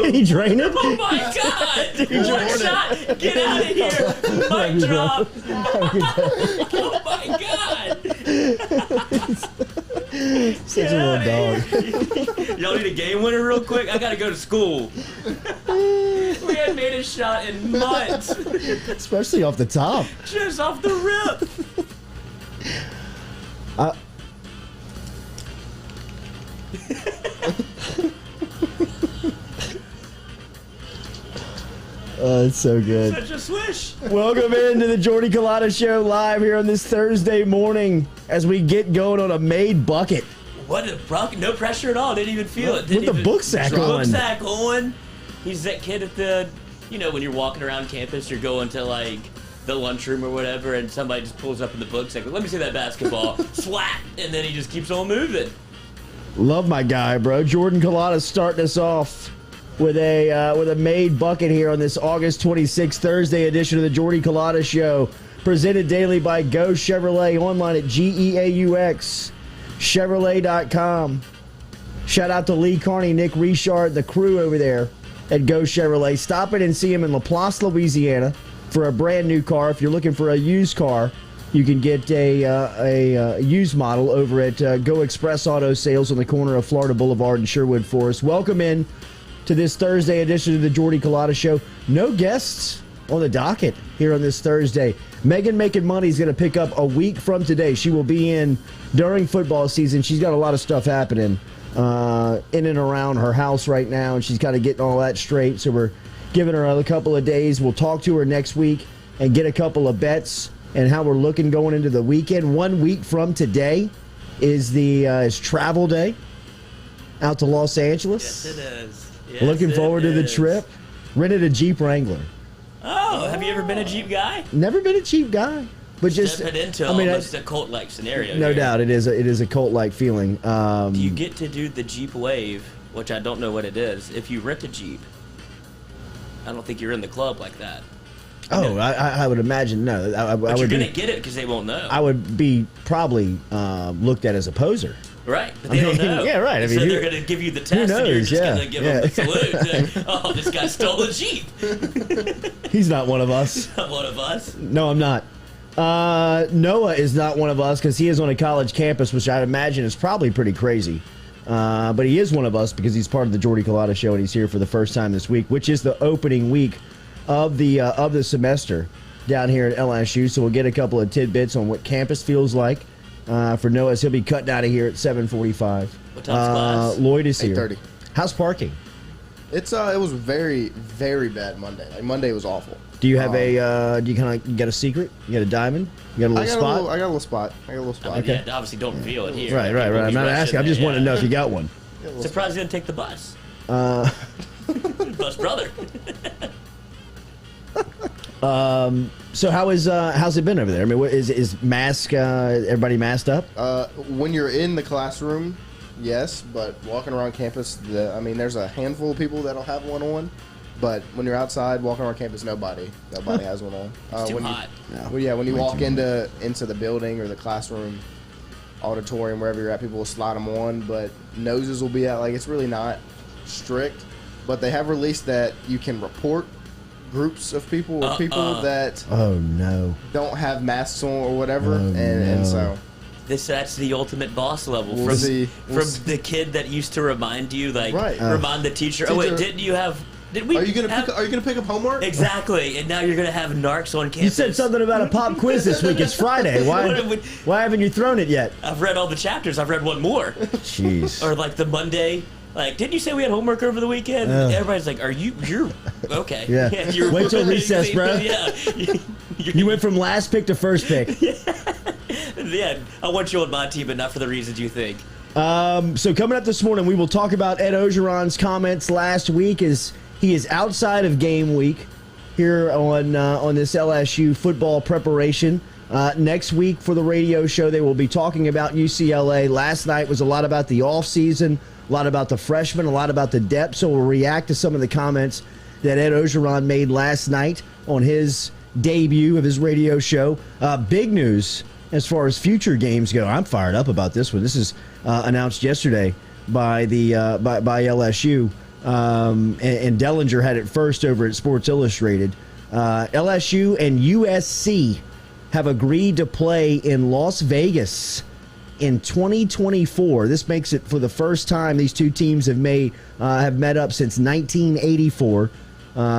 Did he drain it? Oh my God! One shot! Get out of here! Mic drop! Oh my God! Such a little dog. Y'all need a game winner real quick? I gotta go to school. We hadn't made a shot in months. Especially off the top. Just off the rip. It's so good. Such a swish. Welcome into the Jordy Culotta Show live here on this Thursday morning as we get going on a made bucket. What a no pressure at all. Didn't even feel it. With the book sack on. Book sack on. He's that kid at the, when you're walking around campus, you're going to like the lunchroom or whatever, and somebody just pulls up in the book sack. Let me see that basketball. Slap, and then he just keeps on moving. Love my guy, bro. Jordan Culotta starting us off with a made bucket here on this August 26th Thursday edition of the Jordy Culotta Show, presented daily by Go Chevrolet, online at GEAUX Chevrolet.com. Shout out to Lee Carney, Nick Richard, the crew over there at Go Chevrolet. Stop it and see him in LaPlace, Louisiana for a brand new car. If you're looking for a used car, you can get a used model over at Go Express Auto Sales on the corner of Florida Boulevard and Sherwood Forest. Welcome in to this Thursday edition of the Jordy Culotta Show. No guests on the docket here on this Thursday. Megan Making Money is going to pick up a week from today. She will be in during football season. She's got a lot of stuff happening in and around her house right now, and she's got to get all that straight. So we're giving her a couple of days. We'll talk to her next week and get a couple of bets and how we're looking going into the weekend. 1 week from today is is travel day out to Los Angeles. Yes, it is. Yes, looking forward to the trip. Rented a Jeep Wrangler. Oh, have you ever been a Jeep guy? Never been a Jeep guy, but just step it into almost a cult-like scenario. No doubt, it is a cult-like feeling. Do you get to do the Jeep Wave, which I don't know what it is, if you rent a Jeep? I don't think you're in the club like that. Oh, I would imagine no. But you're gonna get it because they won't know. I would be probably looked at as a poser. Right, but they don't know. Yeah, right. I mean, so they're going to give you the test, and you're just going to give them the salute. Oh, this guy stole a Jeep. He's not one of us. Not one of us? No, I'm not. Noah is not one of us because he is on a college campus, which I'd imagine is probably pretty crazy. But he is one of us because he's part of the Jordy Culotta Show, and he's here for the first time this week, which is the opening week of the semester down here at LSU. So we'll get a couple of tidbits on what campus feels like. For Noah, he'll be cutting out of here at 7:45. What time's class? Lloyd is here. 8:30. How's parking? It was very, very bad Monday. Like Monday was awful. Do you have you got a secret? You got a diamond? You got a little spot? I got a little spot. Okay. Yeah, obviously don't reveal it here. Right. I'm not asking. I just want to know if you got one. Surprised you didn't take the bus. Bus brother. So how's it been over there? I mean, is mask everybody masked up? When you're in the classroom, yes, but walking around campus, there's a handful of people that'll have one on, but when you're outside walking around campus, nobody has one on. It's too hot. When you walk into the building or the classroom, auditorium, wherever you're at, people will slide them on, but noses will be out. Like, it's really not strict, but they have released that you can report groups of people or people that don't have masks on or whatever, and so that's the ultimate boss level from the kid that used to remind you, like, remind the teacher. Oh wait, didn't you have? Did we? Are you gonna pick up homework? Exactly, and now you're gonna have narcs on campus. You said something about a pop quiz this week. It's Friday. Why haven't you thrown it yet? I've read all the chapters. I've read one more. Jeez. Or like the Monday. Like, didn't you say we had homework over the weekend? Everybody's like, you're okay. Yeah. Wait till recess, bro. Yeah. You went from last pick to first pick. Yeah, I want you on my team, but not for the reasons you think. So coming up this morning, we will talk about Ed Ogeron's comments last week as he is outside of game week here on this LSU football preparation. Next week for the radio show, they will be talking about UCLA. Last night was a lot about the offseason, a lot about the freshmen, a lot about the depth. So we'll react to some of the comments that Ed Ogeron made last night on his debut of his radio show. Big news as far as future games go. I'm fired up about this one. This is announced yesterday by by LSU. and Dellinger had it first over at Sports Illustrated. LSU and USC have agreed to play in Las Vegas in 2024. This makes it for the first time these two teams have met up since 1984.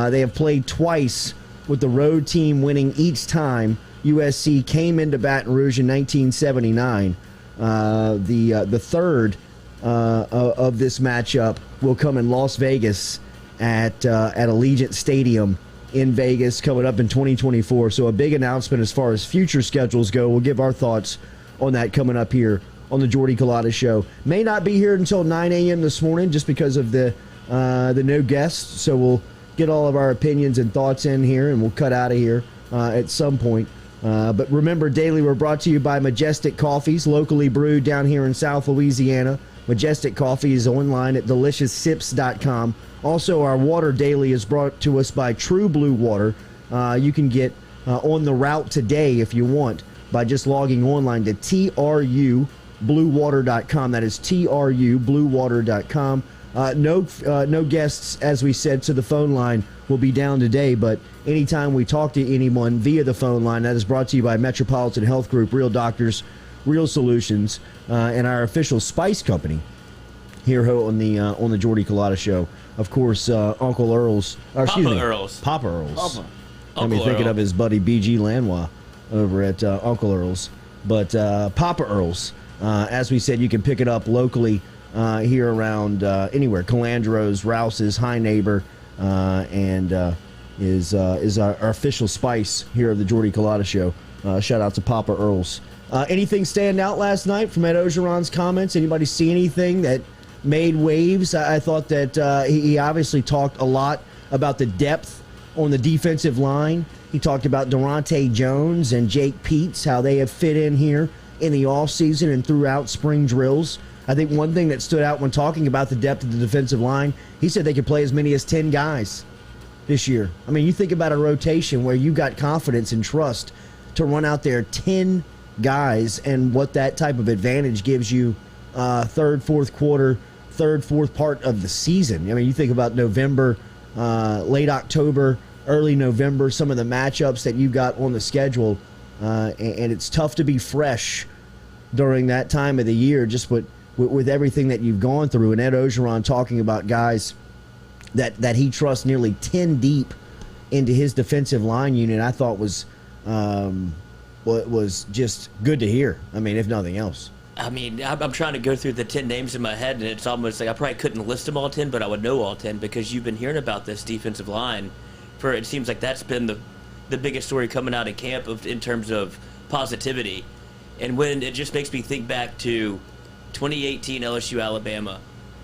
They have played twice, with the road team winning each time. USC came into Baton Rouge in 1979. The third of this matchup will come in Las Vegas at Allegiant Stadium in Vegas, coming up in 2024. So a big announcement as far as future schedules go. We'll give our thoughts on that coming up here on the Jordy Culotta Show. May not be here until 9 a.m. this morning just because of the no guests. So we'll get all of our opinions and thoughts in here, and we'll cut out of here at some point. But remember, daily, we're brought to you by Majestic Coffees, locally brewed down here in South Louisiana. Majestic Coffee is online at delicioussips.com. Also, our water daily is brought to us by True Blue Water. You can get on the route today if you want by just logging online to trubluewater.com. That is trubluewater.com. No guests, as we said, to the phone line will be down today, but anytime we talk to anyone via the phone line, that is brought to you by Metropolitan Health Group, Real Doctors, Real Solutions, and our official spice company here on the Jordy Culotta Show. Of course, Uncle Earl's, Papa Earl's. I mean, thinking of his buddy B.G. Lanois over at Uncle Earl's, but Papa Earl's. As we said, you can pick it up locally here around anywhere. Calandro's, Rouse's, High Neighbor, and is our official spice here of the Jordy Culotta Show. Shout out to Papa Earl's. Anything stand out last night from Ed Ogeron's comments? Anybody see anything that made waves? I thought that he obviously talked a lot about the depth on the defensive line. He talked about Durante Jones and Jake Peets, how they have fit in here in the offseason and throughout spring drills. I think one thing that stood out when talking about the depth of the defensive line, he said they could play as many as 10 guys this year. I mean, you think about a rotation where you got confidence and trust to run out there 10 guys and what that type of advantage gives you third, fourth part of the season. I mean, you think about November, late October, early November, some of the matchups that you got on the schedule, and it's tough to be fresh during that time of the year, just with everything that you've gone through. And Ed Ogeron talking about guys that he trusts nearly 10 deep into his defensive line unit, I thought was just good to hear. I mean, if nothing else. I mean, I'm trying to go through the 10 names in my head, and it's almost like I probably couldn't list them all 10, but I would know all 10 because you've been hearing about this defensive line for, it seems like that's been the biggest story coming out of camp in terms of positivity. And when it just makes me think back to 2018 LSU Alabama,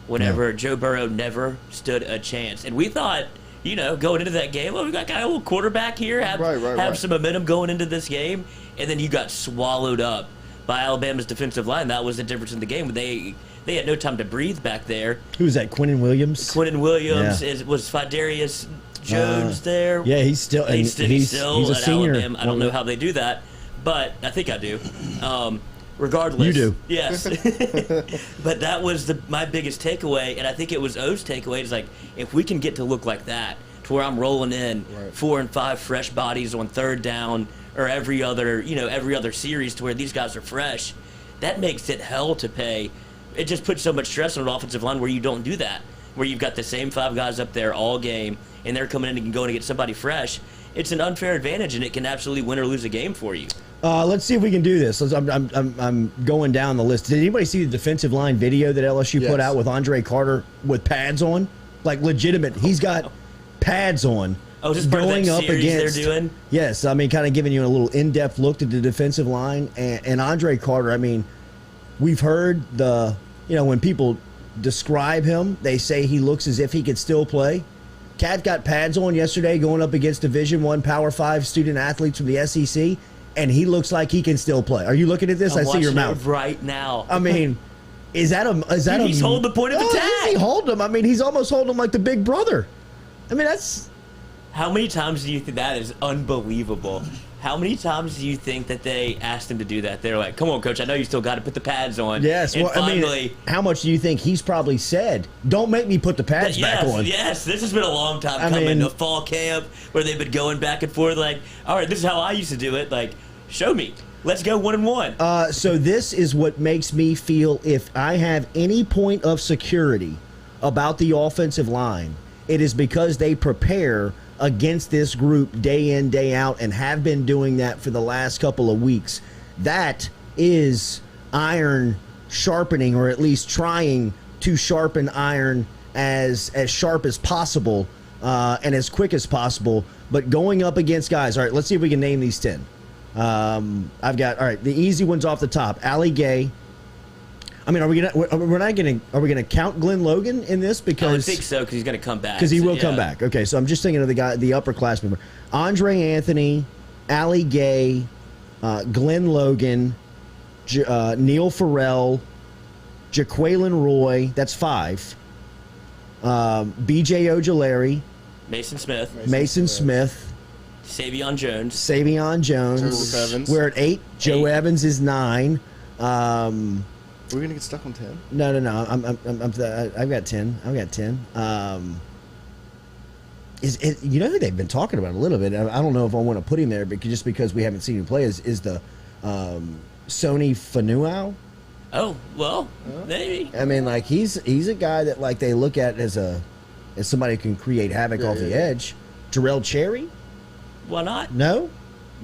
whenever Joe Burrow never stood a chance. And we thought, going into that game, we got kind of a little quarterback here, have some momentum going into this game, and then you got swallowed up by Alabama's defensive line. That was the difference in the game. They had no time to breathe back there. Who was that, Quinnen Williams? Was Fidarius Jones there? Yeah, he's still he's a at senior. Alabama. I don't know how they do that, but I think I do. Regardless, you do. Yes. But that was my biggest takeaway, and I think it was O's takeaway. Is like, if we can get to look like that, to where I'm rolling in 4 and 5 fresh bodies on third down, or every other series, to where these guys are fresh, that makes it hell to pay. It just puts so much stress on an offensive line where you don't do that, where you've got the same 5 guys up there all game, and they're coming in and going to get somebody fresh. It's an unfair advantage, and it can absolutely win or lose a game for you. Let's see if we can do this. I'm going down the list. Did anybody see the defensive line video that LSU put out with Andre Carter with pads on? Like, legitimate. He's got pads on. Oh, just going up against. They're doing? Yes, I mean, kind of giving you a little in-depth look at the defensive line. And Andre Carter, I mean, we've heard when people describe him, they say he looks as if he could still play. Cat got pads on yesterday going up against Division I Power 5 student athletes from the SEC, and he looks like he can still play. Are you looking at this? I see your mouth right now. I mean, is that he's holding the point of attack. He hold him. I mean, he's almost holding him like the big brother. I mean, that's. How many times do you think that is unbelievable? How many times do you think that they asked him to do that? They're like, come on, coach, I know you still got to put the pads on. Yes, and well, finally, how much do you think he's probably said, don't make me put the pads back on? Yes, this has been a long time coming. A fall camp where they've been going back and forth like, all right, this is how I used to do it. Like, show me. Let's go 1-1. So this is what makes me feel if I have any point of security about the offensive line, it is because they prepare against this group day in, day out, and have been doing that for the last couple of weeks. That is iron sharpening, or at least trying to sharpen iron as sharp as possible and as quick as possible. But going up against guys, all right, let's see if we can name these 10. I've got, all right, the easy ones off the top. Allie Gay. I mean, are we gonna count Glenn Logan in this? Because I think so, because he's gonna come back. Because he will come back. Okay, so I'm just thinking of the upperclassmen. Andre Anthony, Allie Gay, Glenn Logan, Neil Farrell, Jaquelin Roy. That's 5. B.J. Ojulari, Mason Smith, Savion Jones. Joe 7. We're at 8. Joe Evans is 9. We're gonna get stuck on 10. No. I've got 10. You know who they've been talking about a little bit? I don't know if I want to put him there, just because we haven't seen him play. Is the Sony Fanuau? Oh well, maybe. I mean, like he's a guy that like they look at as somebody who can create havoc off the edge. Jarrell Cherry? Why not? No.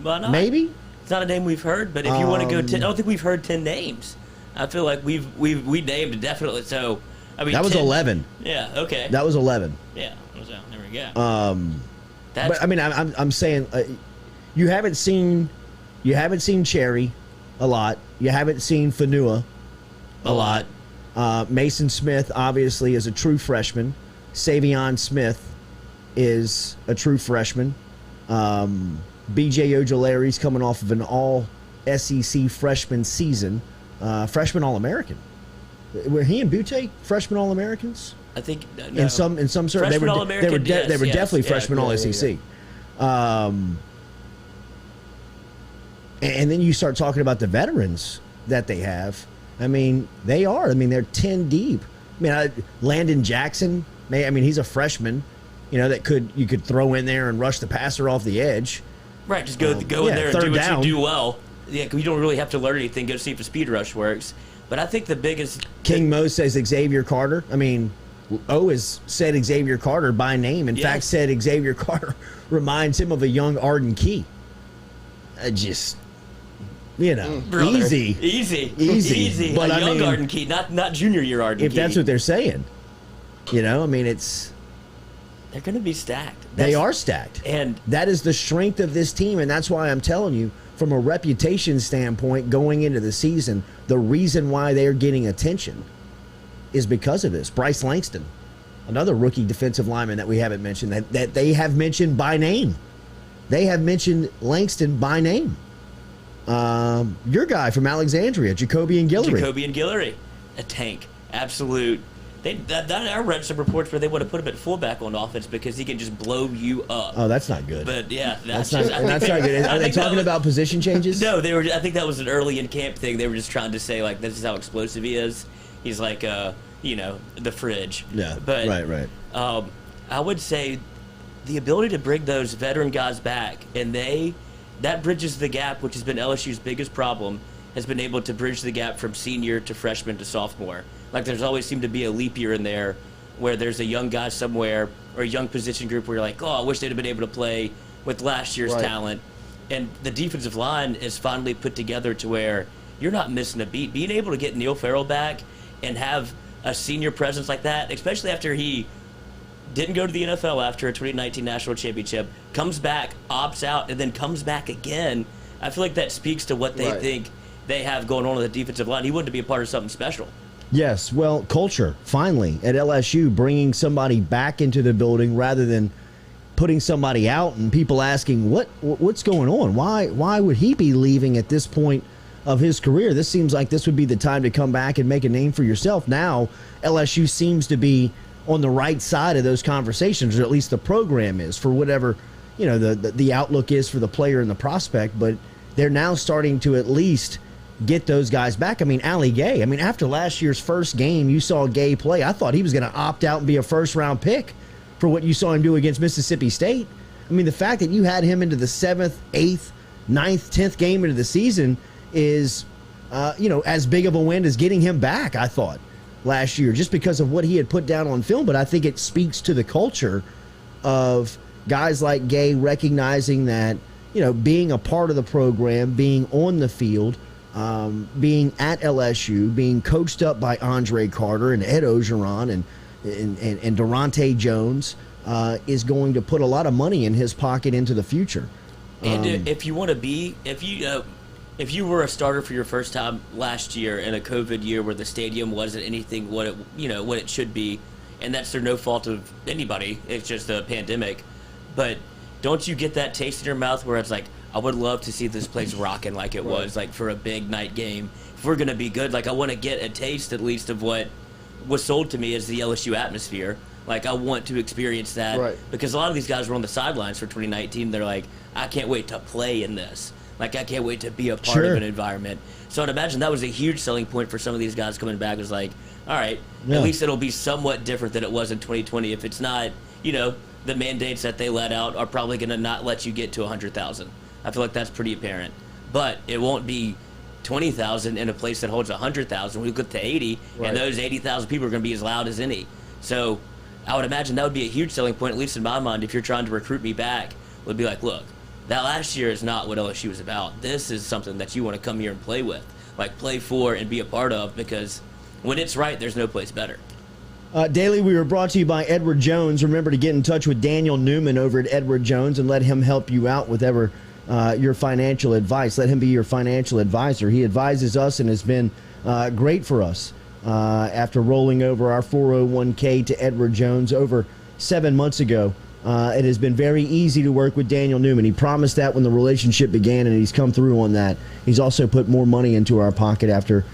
Why not? Maybe. It's not a name we've heard, but if you want to go 10, I don't think we've heard 10 names. I feel like we named definitely. So I mean, that was 10, 11. Yeah. Okay. That was 11. Yeah. So there we go. But I mean, I'm saying you haven't seen Cherry a lot. You haven't seen Fanua a lot. Mason Smith obviously is a true freshman. Savion Smith is a true freshman. B.J. Ojulari's coming off of an all-SEC freshman season. Freshman All-American. Were he and Butte freshman All-Americans? I think in some sort. They were definitely freshman All-SEC. And then you start talking about the veterans that they have. I mean, they are. I mean, they're 10 deep. I mean, Landon Jackson. He's a freshman. You know, you could throw in there and rush the passer off the edge. Right, just go in there and do what you do well. Yeah, you don't really have to learn anything. Go see if a speed rush works. But I think the biggest... King Mo says Xavier Carter. I mean, O has said Xavier Carter by name. In fact, said Xavier Carter reminds him of a young Arden Key. Easy. But a young Arden Key, not junior year Arden Key. If that's what they're saying. You know, I mean, it's... They're going to be stacked. They are stacked. And that is the strength of this team, and that's why I'm telling you, from a reputation standpoint going into the season, the reason why they're getting attention is because of this. Bryce Langston, another rookie defensive lineman that we haven't mentioned, that they have mentioned by name. They have mentioned Langston by name. Your guy from Alexandria, Jacobian Guillory. A tank. Absolute. I read some reports where they would have put him at fullback on offense because he can just blow you up. Oh, that's not good. But yeah, that's not good. Are they talking about position changes? No, they were. I think that was an early in camp thing. They were just trying to say like, this is how explosive he is. He's like, the fridge. Yeah. But right. I would say the ability to bring those veteran guys back, and that bridges the gap, which has been LSU's biggest problem. Has been able to bridge the gap from senior to freshman to sophomore. Like there's always seemed to be a leap year in there where there's a young guy somewhere or a young position group where you're like, oh, I wish they'd have been able to play with last year's talent. And the defensive line is finally put together to where you're not missing a beat. Being able to get Neil Farrell back and have a senior presence like that, especially after he didn't go to the NFL after a 2019 national championship, comes back, opts out, and then comes back again. I feel like that speaks to what they think they have going on the defensive line. He wanted to be a part of something special. Yes, well, culture, finally, at LSU, bringing somebody back into the building rather than putting somebody out and people asking, what's going on? Why would he be leaving at this point of his career? This seems like this would be the time to come back and make a name for yourself. Now, LSU seems to be on the right side of those conversations, or at least the program is, for whatever the outlook is for the player and the prospect, but they're now starting to at least get those guys back. I mean, Ali Gay, after last year's first game, you saw Gay play. I thought he was going to opt out and be a first-round pick for what you saw him do against Mississippi State. The fact that you had him into the 7th, 8th, 9th, 10th game into the season is, as big of a win as getting him back, I thought, last year, just because of what he had put down on film. But I think it speaks to the culture of guys like Gay recognizing that, being a part of the program, being on the field, being at LSU, being coached up by Andre Carter and Ed Ogeron and Durante Jones is going to put a lot of money in his pocket into the future. And if you want to be, if you were a starter for your first time last year in a COVID year where the stadium wasn't anything what it should be, and that's no fault of anybody, it's just a pandemic, but don't you get that taste in your mouth where it's like, I would love to see this place rocking like it was, like for a big night game. If we're going to be good, like I want to get a taste at least of what was sold to me as the LSU atmosphere. Like I want to experience that because a lot of these guys were on the sidelines for 2019. They're like, I can't wait to play in this. Like I can't wait to be a part of an environment. So I'd imagine that was a huge selling point for some of these guys coming back. It was like, all right, at least it'll be somewhat different than it was in 2020. If it's not, the mandates that they let out are probably going to not let you get to 100,000. I feel like that's pretty apparent. But it won't be 20,000 in a place that holds 100,000. We get to 80, and those 80,000 people are going to be as loud as any. So I would imagine that would be a huge selling point, at least in my mind, if you're trying to recruit me back, would be like, look, that last year is not what LSU is about. This is something that you want to come here and play with, like play for and be a part of, because when it's right, there's no place better. Daily, we were brought to you by Edward Jones. Remember to get in touch with Daniel Newman over at Edward Jones and let him help you out with your financial advice. Let him be your financial advisor. He advises us and has been great for us after rolling over our 401k to Edward Jones over 7 months ago. It has been very easy to work with Daniel Newman. He promised that when the relationship began, and he's come through on that. He's also put more money into our pocket after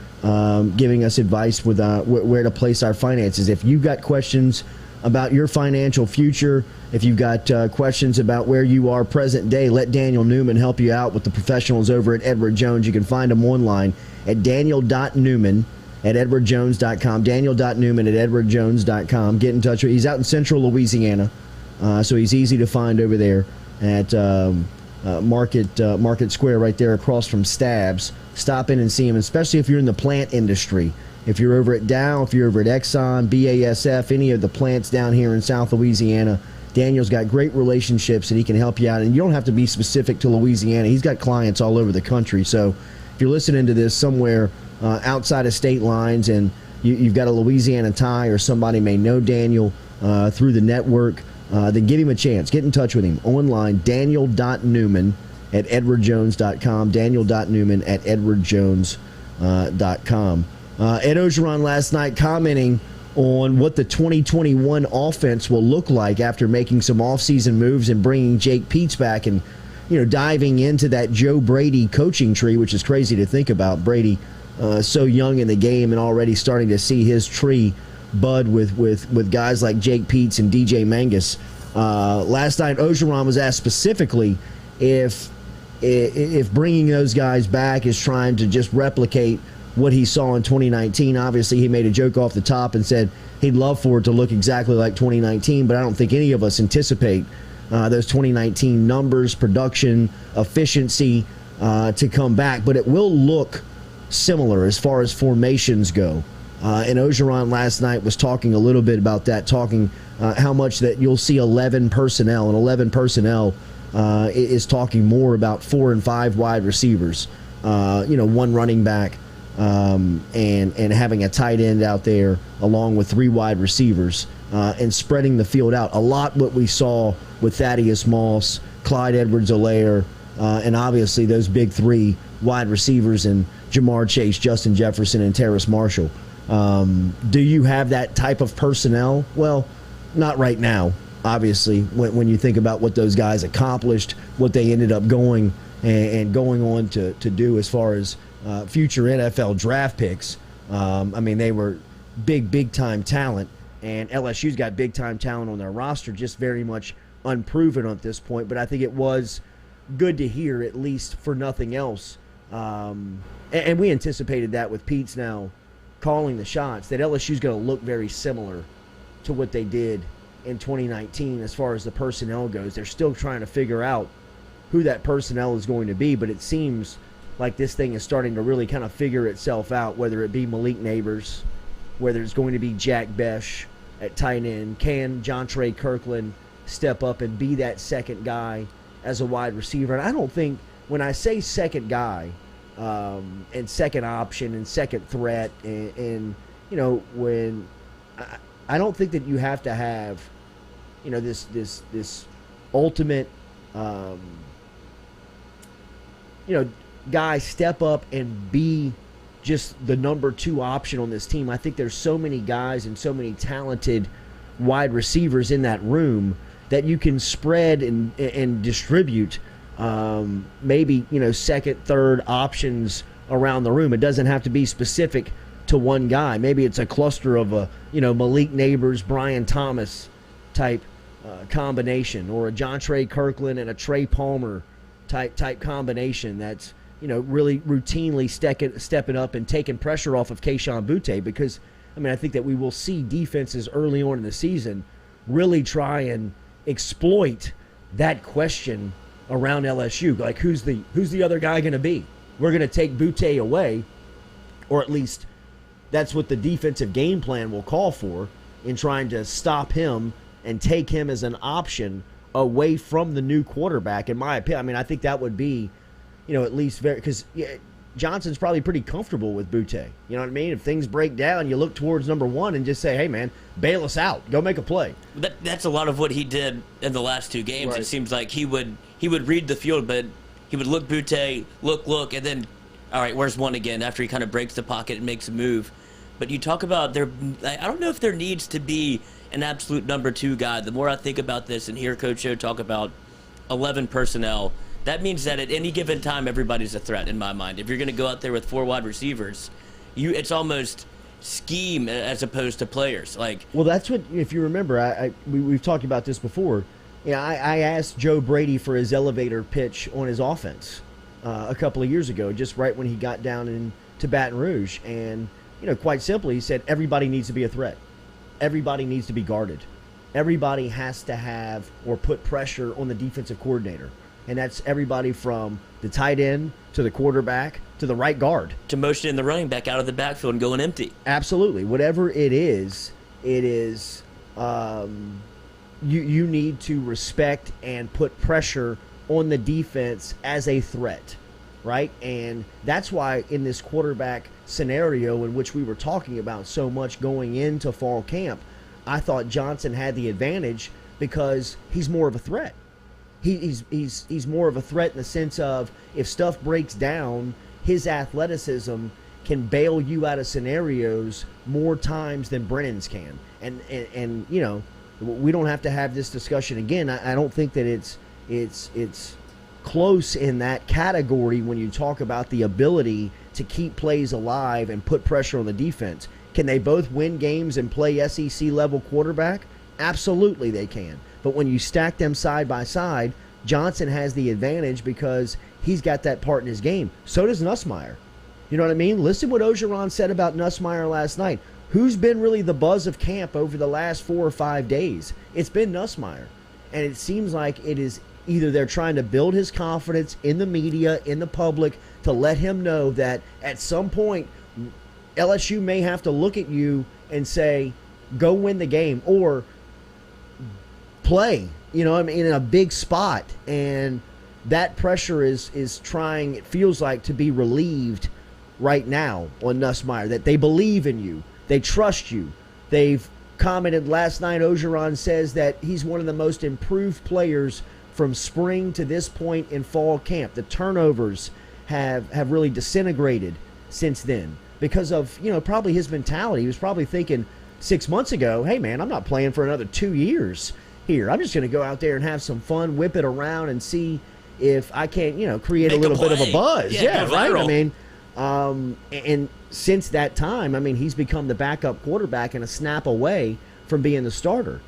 giving us advice with where to place our finances. If you've got questions about your financial future, if you've got questions about where you are present day, let Daniel Newman help you out with the professionals over at Edward Jones. You can find him online at daniel.newman at edwardjones.com, daniel.newman at edwardjones.com. Get in touch with him. He's out in central Louisiana, so he's easy to find over there at Market Square right there across from Stabs. Stop in and see him, especially if you're in the plant industry. If you're over at Dow, if you're over at Exxon, BASF, any of the plants down here in South Louisiana, Daniel's got great relationships and he can help you out. And you don't have to be specific to Louisiana. He's got clients all over the country. So if you're listening to this somewhere outside of state lines and you've got a Louisiana tie or somebody may know Daniel through the network, then give him a chance. Get in touch with him online, daniel.newman at edwardjones.com, daniel.newman at edwardjones.com. Ed Ogeron last night commenting on what the 2021 offense will look like after making some offseason moves and bringing Jake Peetz back and, diving into that Joe Brady coaching tree, which is crazy to think about. Brady so young in the game and already starting to see his tree bud with guys like Jake Peetz and DJ Mangus. Last night, Ogeron was asked specifically if bringing those guys back is trying to just replicate what he saw in 2019. Obviously, he made a joke off the top and said he'd love for it to look exactly like 2019, but I don't think any of us anticipate those 2019 numbers, production, efficiency to come back. But it will look similar as far as formations go. And Ogeron last night was talking a little bit about that, talking how much that you'll see 11 personnel, and 11 personnel is talking more about 4 and 5 wide receivers, one running back, and having a tight end out there along with 3 wide receivers, and spreading the field out. A lot what we saw with Thaddeus Moss, Clyde Edwards-Helaire, and obviously those big 3 wide receivers and Jamar Chase, Justin Jefferson, and Terrace Marshall. Do you have that type of personnel? Well, not right now, obviously, when you think about what those guys accomplished, what they ended up going on to do as far as future NFL draft picks. They were big time talent, and LSU's got big time talent on their roster, just very much unproven at this point, but I think it was good to hear, at least for nothing else. And we anticipated that with Pete's now calling the shots, that LSU's going to look very similar to what they did in 2019 as far as the personnel goes. They're still trying to figure out who that personnel is going to be, but it seems like this thing is starting to really kind of figure itself out, whether it be Malik Neighbors, whether it's going to be Jack Besh at tight end. Can Jontre Kirkland step up and be that second guy as a wide receiver? And I don't think, when I say second guy and second option and second threat, and when I don't think that you have to have, this ultimate, guy step up and be just the number 2 option on this team. I think there's so many guys and so many talented wide receivers in that room that you can spread and distribute maybe, second, third options around the room. It doesn't have to be specific to one guy. Maybe it's a cluster of Malik Neighbors, Brian Thomas type combination, or a Jontre Kirkland and a Trey Palmer type combination that's, really routinely stepping up and taking pressure off of Kayshon Boutte, because, I think that we will see defenses early on in the season really try and exploit that question around LSU. Like, who's the other guy going to be? We're going to take Boutte away, or at least that's what the defensive game plan will call for, in trying to stop him and take him as an option away from the new quarterback. In my opinion, I think that would be, at least very, because Johnson's probably pretty comfortable with Boutte. You know what I mean? If things break down, you look towards number 1 and just say, hey, man, bail us out. Go make a play. That's a lot of what he did in the last 2 games. Right. It seems like he would read the field, but he would look Boutte, look, and then, all right, where's one again, after he kind of breaks the pocket and makes a move. But you talk about I don't know if there needs to be an absolute number 2 guy. The more I think about this and hear Coach O talk about 11 personnel, that means that at any given time, everybody's a threat in my mind. If you're going to go out there with 4 wide receivers, it's almost scheme as opposed to players. Well, that's what, if you remember, we've talked about this before. I asked Joe Brady for his elevator pitch on his offense a couple of years ago, just right when he got down into Baton Rouge. And, quite simply, he said everybody needs to be a threat. Everybody needs to be guarded. Everybody has to have or put pressure on the defensive coordinator. And that's everybody from the tight end to the quarterback to the right guard. To motion the running back out of the backfield and going empty. Absolutely. Whatever it is, you need to respect and put pressure on the defense as a threat, right? And that's why in this quarterback scenario in which we were talking about so much going into fall camp, I thought Johnson had the advantage because he's more of a threat. He's more of a threat in the sense of, if stuff breaks down, his athleticism can bail you out of scenarios more times than Brennan's can. And we don't have to have this discussion again. I don't think that it's close in that category when you talk about the ability to keep plays alive and put pressure on the defense. Can they both win games and play SEC level quarterback? Absolutely they can. But when you stack them side by side, Johnson has the advantage because he's got that part in his game. So does Nussmeier. You know what I mean? Listen what Ogeron said about Nussmeier last night. Who's been really the buzz of camp over the last 4 or 5 days? It's been Nussmeier. And it seems like it is either they're trying to build his confidence in the media, in the public, to let him know that at some point LSU may have to look at you and say, go win the game, or play, in a big spot. And that pressure is trying, it feels like, to be relieved right now on Nussmeier, that they believe in you. They trust you. They've commented last night, Ogeron says that he's one of the most improved players from spring to this point in fall camp. The turnovers have really disintegrated since then because of, probably his mentality. He was probably thinking 6 months ago, hey, man, I'm not playing for another 2 years here. I'm just going to go out there and have some fun, whip it around, and see if I can't, create a little bit of a buzz. Yeah, right? And since that time, he's become the backup quarterback and a snap away from being the starter.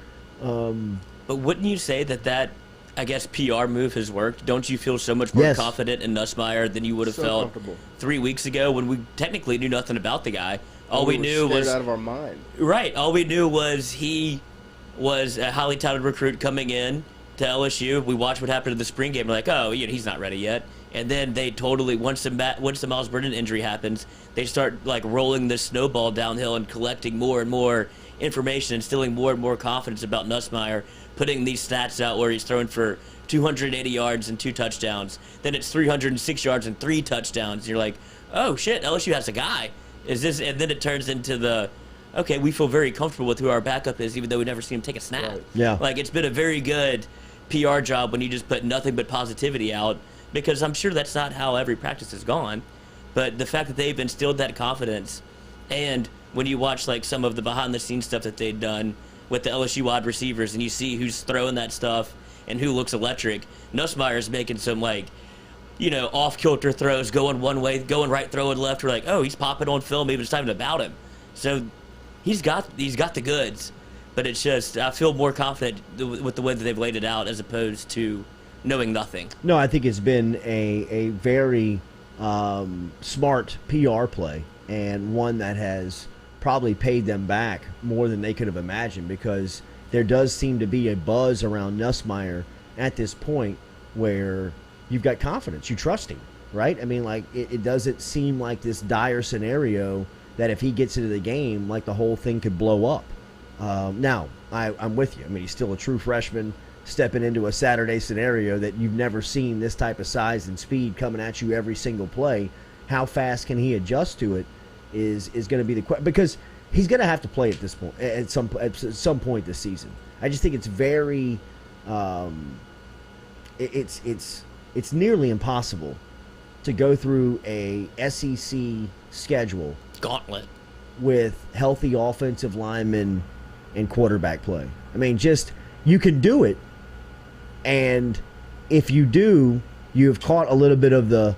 But wouldn't you say that I guess PR move has worked? Don't you feel so much more Yes. confident in Nussmeier than you would have So felt comfortable. 3 weeks ago when we technically knew nothing about the guy? All We we were knew scared was out of our mind. right. All we knew was he was a highly touted recruit coming in to LSU. We watched what happened in the spring game. We're like, oh, he's not ready yet. And then they totally once the Miles Brennan injury happens, they start like rolling this snowball downhill and collecting more and more information, instilling more and more confidence about Nussmeier, putting these stats out where he's throwing for 280 yards and 2 touchdowns. Then it's 306 yards and 3 touchdowns. You're like, oh shit, LSU has a guy. Is this? And then it turns into okay, we feel very comfortable with who our backup is, even though we never seen him take a snap. Right. Yeah. Like, it's been a very good PR job when you just put nothing but positivity out, because I'm sure that's not how every practice has gone. But the fact that they've instilled that confidence, and when you watch like some of the behind-the-scenes stuff that they've done with the LSU wide receivers, and you see who's throwing that stuff and who looks electric, Nussmeier's making some off-kilter throws, going one way, going right, throwing left. We're like, oh, he's popping on film even just talking about him. So he's got the goods, but it's just I feel more confident with the way that they've laid it out as opposed to knowing nothing. No, I think it's been a very smart PR play, and one that has probably paid them back more than they could have imagined, because there does seem to be a buzz around Nussmeier at this point where you've got confidence. You trust him, right? I mean, like, it doesn't seem like this dire scenario that if he gets into the game, like, the whole thing could blow up. Now, I'm with you. I mean, he's still a true freshman stepping into a Saturday scenario that you've never seen this type of size and speed coming at you every single play. How fast can he adjust to it is going to be the question, because he's going to have to play at this point at some point this season. I just think it's very it's nearly impossible to go through a SEC schedule Gauntlet. with healthy offensive linemen and quarterback play. I mean, just you can do it, and if you do, you've caught a little bit of the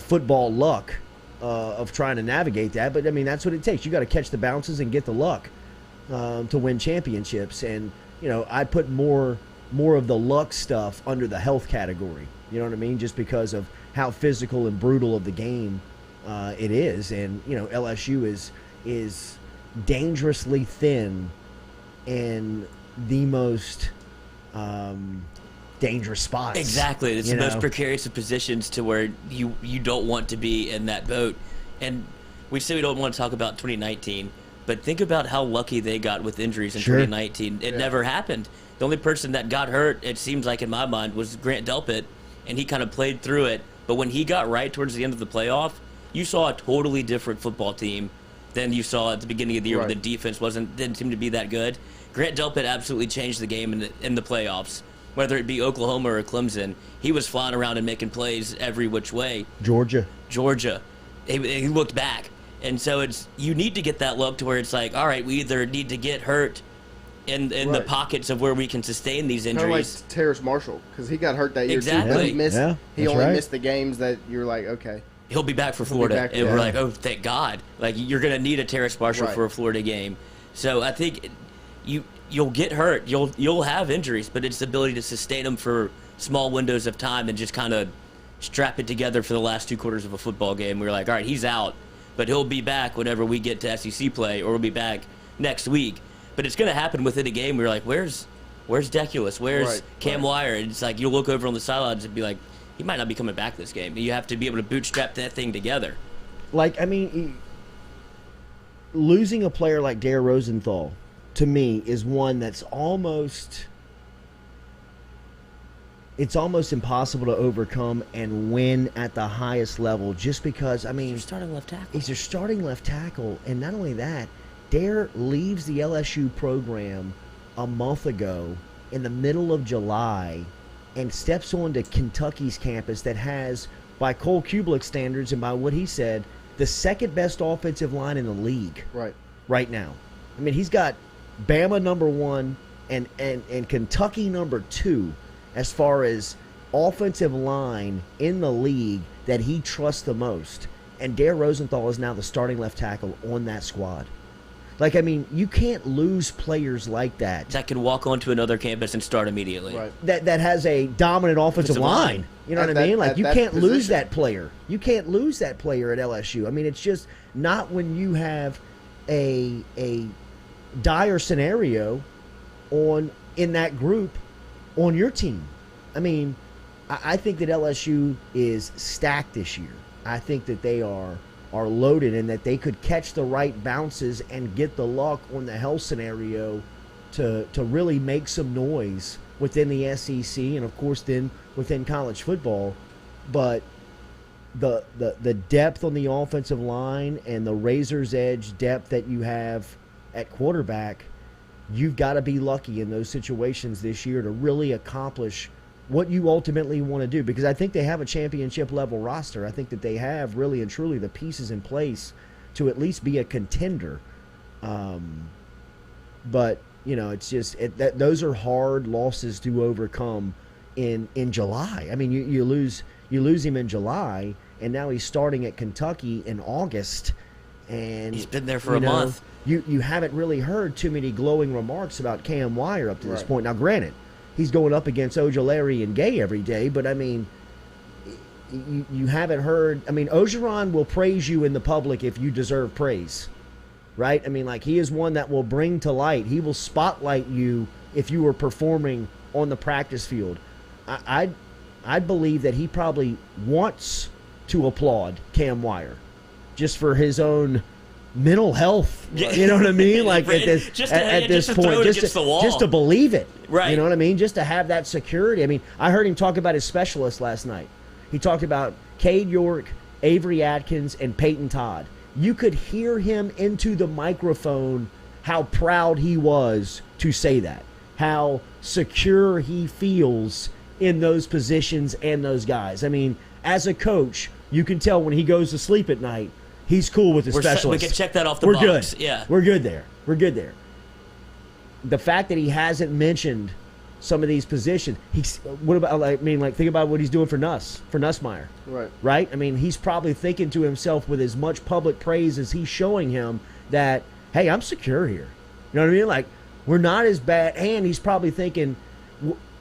football luck of trying to navigate that. But I mean, that's what it takes. You got to catch the bounces and get the luck to win championships. And I put more of the luck stuff under the health category. You know what I mean? Just because of how physical and brutal of the game it is. And LSU is dangerously thin in the most dangerous spots. Exactly. It's the most precarious of positions to where you don't want to be in that boat. And we say we don't want to talk about 2019, but think about how lucky they got with injuries in 2019. It never happened. The only person that got hurt, it seems like in my mind, was Grant Delpit, and he kind of played through it. But when he got right towards the end of the playoff, you saw a totally different football team than you saw at the beginning of the year where the defense didn't seem to be that good. Grant Delpit absolutely changed the game in the playoffs. Whether it be Oklahoma or Clemson, he was flying around and making plays every which way. Georgia. He looked back. And so you need to get that look to where it's like, all right, we either need to get hurt in the pockets of where we can sustain these injuries. Kind of like Terrace Marshall, because he got hurt that year Exactly. too. But he only right. missed the games that you're like, okay. He'll be back for Florida. And we're like, oh, thank God. Like, you're going to need a Terrace Marshall for a Florida game. So I think you'll get hurt. You'll have injuries, but it's the ability to sustain them for small windows of time and just kind of strap it together for the last 2 quarters of a football game. We're like, all right, he's out, but he'll be back whenever we get to SEC play, or we'll be back next week. But it's going to happen within a game. We're like, where's Deculus? Where's Cam Wire? And it's like, you'll look over on the sidelines and be like, he might not be coming back this game. You have to be able to bootstrap that thing together. Like, I mean, losing a player like Dare Rosenthal, to me, is one that's almost impossible to overcome and win at the highest level, just because, I mean, He's your starting left tackle. He's your starting left tackle, and not only that, Dare leaves the LSU program a month ago in the middle of July and steps onto Kentucky's campus that has, by Cole Kublik standards and by what he said, the second best offensive line in the league right now. I mean, he's got Bama number 1 and Kentucky number 2 as far as offensive line in the league that he trusts the most. And Dare Rosenthal is now the starting left tackle on that squad. Like, I mean, you can't lose players like that. That could walk onto another campus and start immediately. Right. That has a dominant offensive line. You know what I mean? Like, you can't lose that player. You can't lose that player at LSU. I mean, it's just not when you have a dire scenario in that group on your team. I mean, I think that LSU is stacked this year. I think that they are loaded and that they could catch the right bounces and get the luck on the health scenario to really make some noise within the SEC and, of course, then within college football. But the depth on the offensive line and the razor's edge depth that you have at quarterback, you've got to be lucky in those situations this year to really accomplish what you ultimately want to do, because I think they have a championship level roster. I think that they have really and truly the pieces in place to at least be a contender. But you know, it's just those are hard losses to overcome in July. I mean, you lose him in July, and now he's starting at Kentucky in August, and he's been there for a month. You haven't really heard too many glowing remarks about Cam Wire up to this point. Now, granted, he's going up against Ojulari and Gay every day, but I mean, you haven't heard. I mean, Ogeron will praise you in the public if you deserve praise, right? I mean, like, he is one that will bring to light. He will spotlight you if you were performing on the practice field. I believe that he probably wants to applaud Cam Wire just for his own mental health. You know what I mean? Like, at this point, just to believe it. Right. You know what I mean? Just to have that security. I mean, I heard him talk about his specialists last night. He talked about Cade York, Avery Atkins, and Peyton Todd. You could hear him into the microphone how proud he was to say that, how secure he feels in those positions and those guys. I mean, as a coach, you can tell when he goes to sleep at night, he's cool with his specialists. We can check that off the box. We're good. Yeah. We're good there. We're good there. The fact that he hasn't mentioned some of these positions, what about, I mean, like, think about what he's doing for Nussmeier. Right? I mean, he's probably thinking to himself with as much public praise as he's showing him that, hey, I'm secure here. You know what I mean? Like, we're not as bad. And he's probably thinking,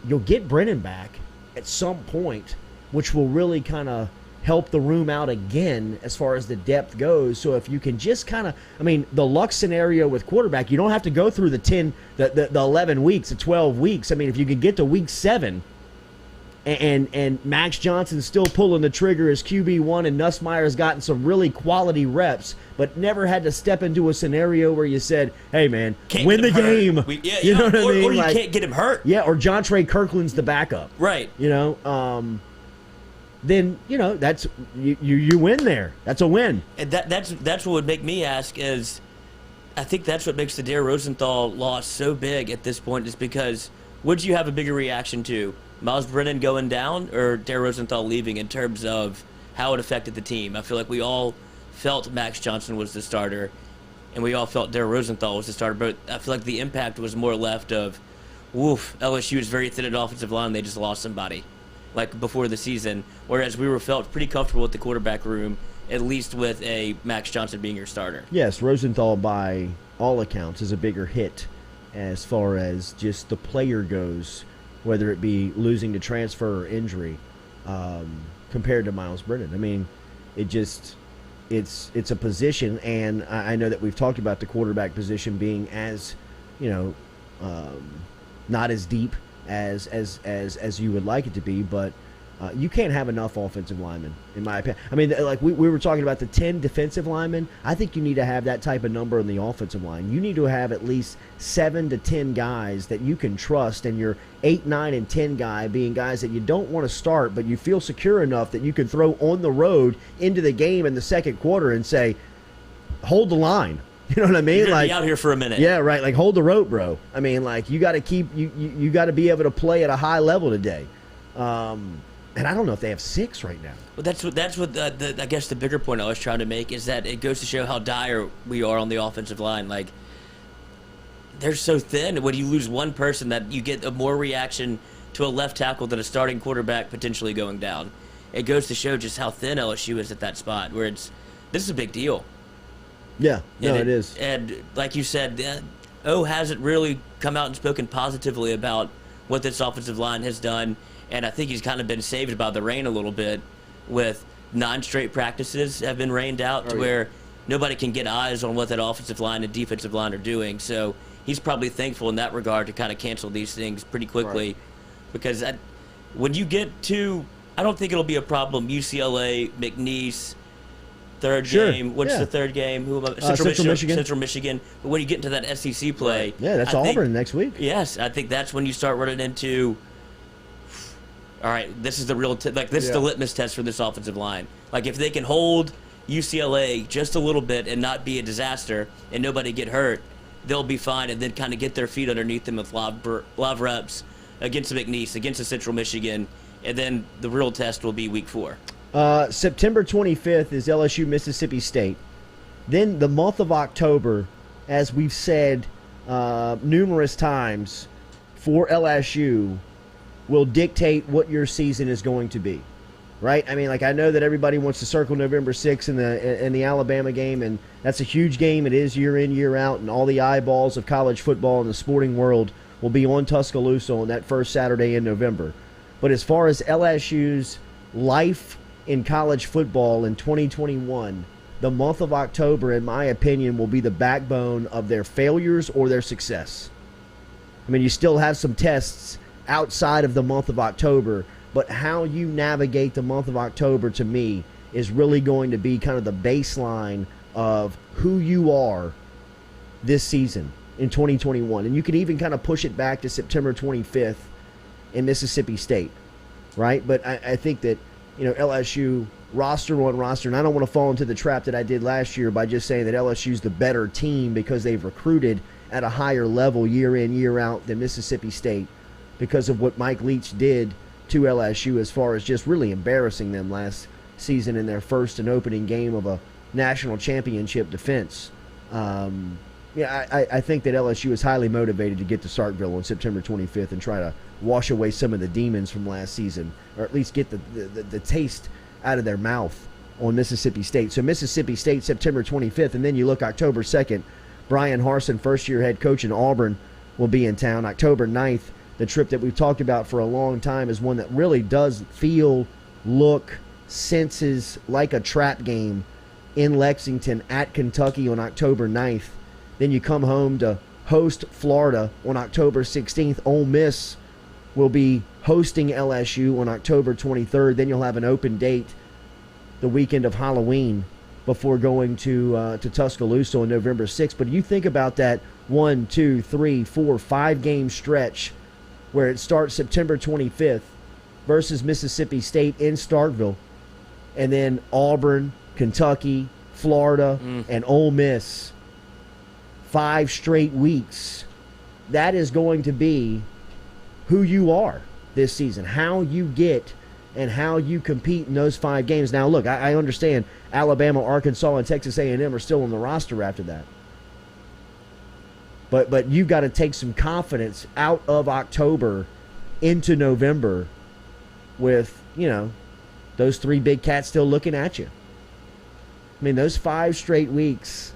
you'll get Brennan back at some point, which will really kind of help the room out again as far as the depth goes. So if you can just kind of, I mean, the luck scenario with quarterback, you don't have to go through the 11 weeks, the 12 weeks. I mean, if you can get to week 7 and Max Johnson's still pulling the trigger as QB1 and Nussmeier's gotten some really quality reps, but never had to step into a scenario where you said, hey, man, win the game. You know what I mean? Or you can't get him hurt. Yeah, or Jontre Kirkland's the backup. Right. You know, then, you know, that's you win there. That's a win. And that's what would make me ask is, I think that's what makes the Dare Rosenthal loss so big at this point, is because would you have a bigger reaction to Miles Brennan going down or Dare Rosenthal leaving in terms of how it affected the team? I feel like we all felt Max Johnson was the starter, and we all felt Dare Rosenthal was the starter, but I feel like the impact was more left of, woof, LSU is very thin at offensive line, they just lost somebody, like before the season, whereas we were felt pretty comfortable with the quarterback room, at least with a Max Johnson being your starter. Yes, Rosenthal, by all accounts, is a bigger hit as far as just the player goes, whether it be losing to transfer or injury, compared to Miles Brennan. I mean, it's a position, and I know that we've talked about the quarterback position being as, you know, not as deep as you would like it to be, but you can't have enough offensive linemen, in my opinion. I mean, like we were talking about the 10 defensive linemen. I think you need to have that type of number on the offensive line. You need to have at least 7 to 10 guys that you can trust, and your 8, 9, and 10 guy being guys that you don't want to start, but you feel secure enough that you can throw on the road into the game in the second quarter and say, hold the line. You know what I mean? You're gonna like, be out here for a minute. Yeah, right. Like, hold the rope, bro. I mean, like, you got to keep you got to be able to play at a high level today. And I don't know if they have 6 right now. Well, that's what I guess the bigger point I was trying to make is that it goes to show how dire we are on the offensive line. Like, they're so thin. When you lose one person, that you get a more reaction to a left tackle than a starting quarterback potentially going down. It goes to show just how thin LSU is at that spot, where this is a big deal. Yeah, no, it is. And like you said, O hasn't really come out and spoken positively about what this offensive line has done, and I think he's kind of been saved by the rain a little bit with 9 straight practices have been rained out to where nobody can get eyes on what that offensive line and defensive line are doing. So he's probably thankful in that regard to kind of cancel these things pretty quickly because when you get to, I don't think it'll be a problem, UCLA, McNeese, third game. What's the third game? Who am I? Central Michigan. Central Michigan. But when you get into that SEC play, yeah, that's Auburn next week. Yes, I think that's when you start running into. All right, this is the real this is the litmus test for this offensive line. Like if they can hold UCLA just a little bit and not be a disaster and nobody get hurt, they'll be fine and then kind of get their feet underneath them with live reps against the McNeese, against the Central Michigan, and then the real test will be week 4. September 25th is LSU Mississippi State. Then the month of October, as we've said numerous times, for LSU will dictate what your season is going to be, right? I mean, like I know that everybody wants to circle November 6th in the Alabama game, and that's a huge game. It is year in, year out, and all the eyeballs of college football in the sporting world will be on Tuscaloosa on that first Saturday in November. But as far as LSU's life in college football in 2021, the month of October, in my opinion, will be the backbone of their failures or their success. I mean, you still have some tests outside of the month of October, but how you navigate the month of October, to me, is really going to be kind of the baseline of who you are this season in 2021. And you can even kind of push it back to September 25th in Mississippi State, right? But I think that, you know, LSU roster on roster, and I don't want to fall into the trap that I did last year by just saying that LSU's the better team because they've recruited at a higher level year in, year out than Mississippi State because of what Mike Leach did to LSU as far as just really embarrassing them last season in their first and opening game of a national championship defense. I think that LSU is highly motivated to get to Starkville on September 25th and try to wash away some of the demons from last season, or at least get the taste out of their mouth on Mississippi State. So Mississippi State, September 25th, and then you look October 2nd, Brian Harsin, first-year head coach in Auburn, will be in town. October 9th, the trip that we've talked about for a long time is one that really does feel, look, senses like a trap game in Lexington at Kentucky on October 9th. Then you come home to host Florida on October 16th. Ole Miss will be hosting LSU on October 23rd. Then you'll have an open date the weekend of Halloween before going to Tuscaloosa on November 6th. But you think about that 1, 2, 3, 4, 5 game stretch where it starts September 25th versus Mississippi State in Starkville, and then Auburn, Kentucky, Florida, and Ole Miss. 5 straight weeks. That is going to be who you are this season, how you get and how you compete in those 5 games. Now, look, I understand Alabama, Arkansas, and Texas A&M are still on the roster after that. But you've got to take some confidence out of October into November with, you know, those 3 big cats still looking at you. I mean, those 5 straight weeks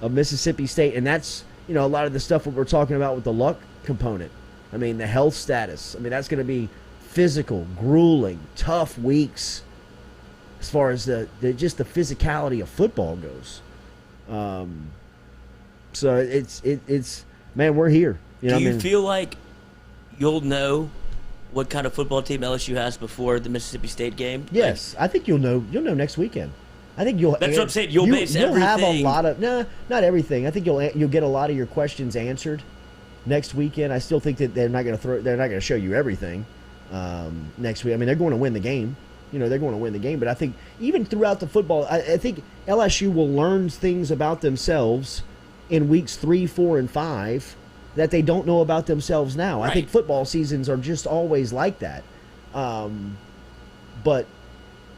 of Mississippi State, and that's, you know, a lot of the stuff that we're talking about with the luck component. I mean, the health status. I mean, that's going to be physical, grueling, tough weeks as far as the just the physicality of football goes. So it's man, we're here. Do you feel like you'll know what kind of football team LSU has before the Mississippi State game? Yes, I think you'll know next weekend. I think you'll. That's what I'm saying. You'll base you'll everything. have a lot of not everything. I think you'll get a lot of your questions answered next weekend. I still think that they're not going to show you everything next week. I mean, they're going to win the game. You know, they're going to win the game. But I think even throughout the football, I think LSU will learn things about themselves in weeks 3, 4, and 5 that they don't know about themselves now. Right. I think football seasons are just always like that. But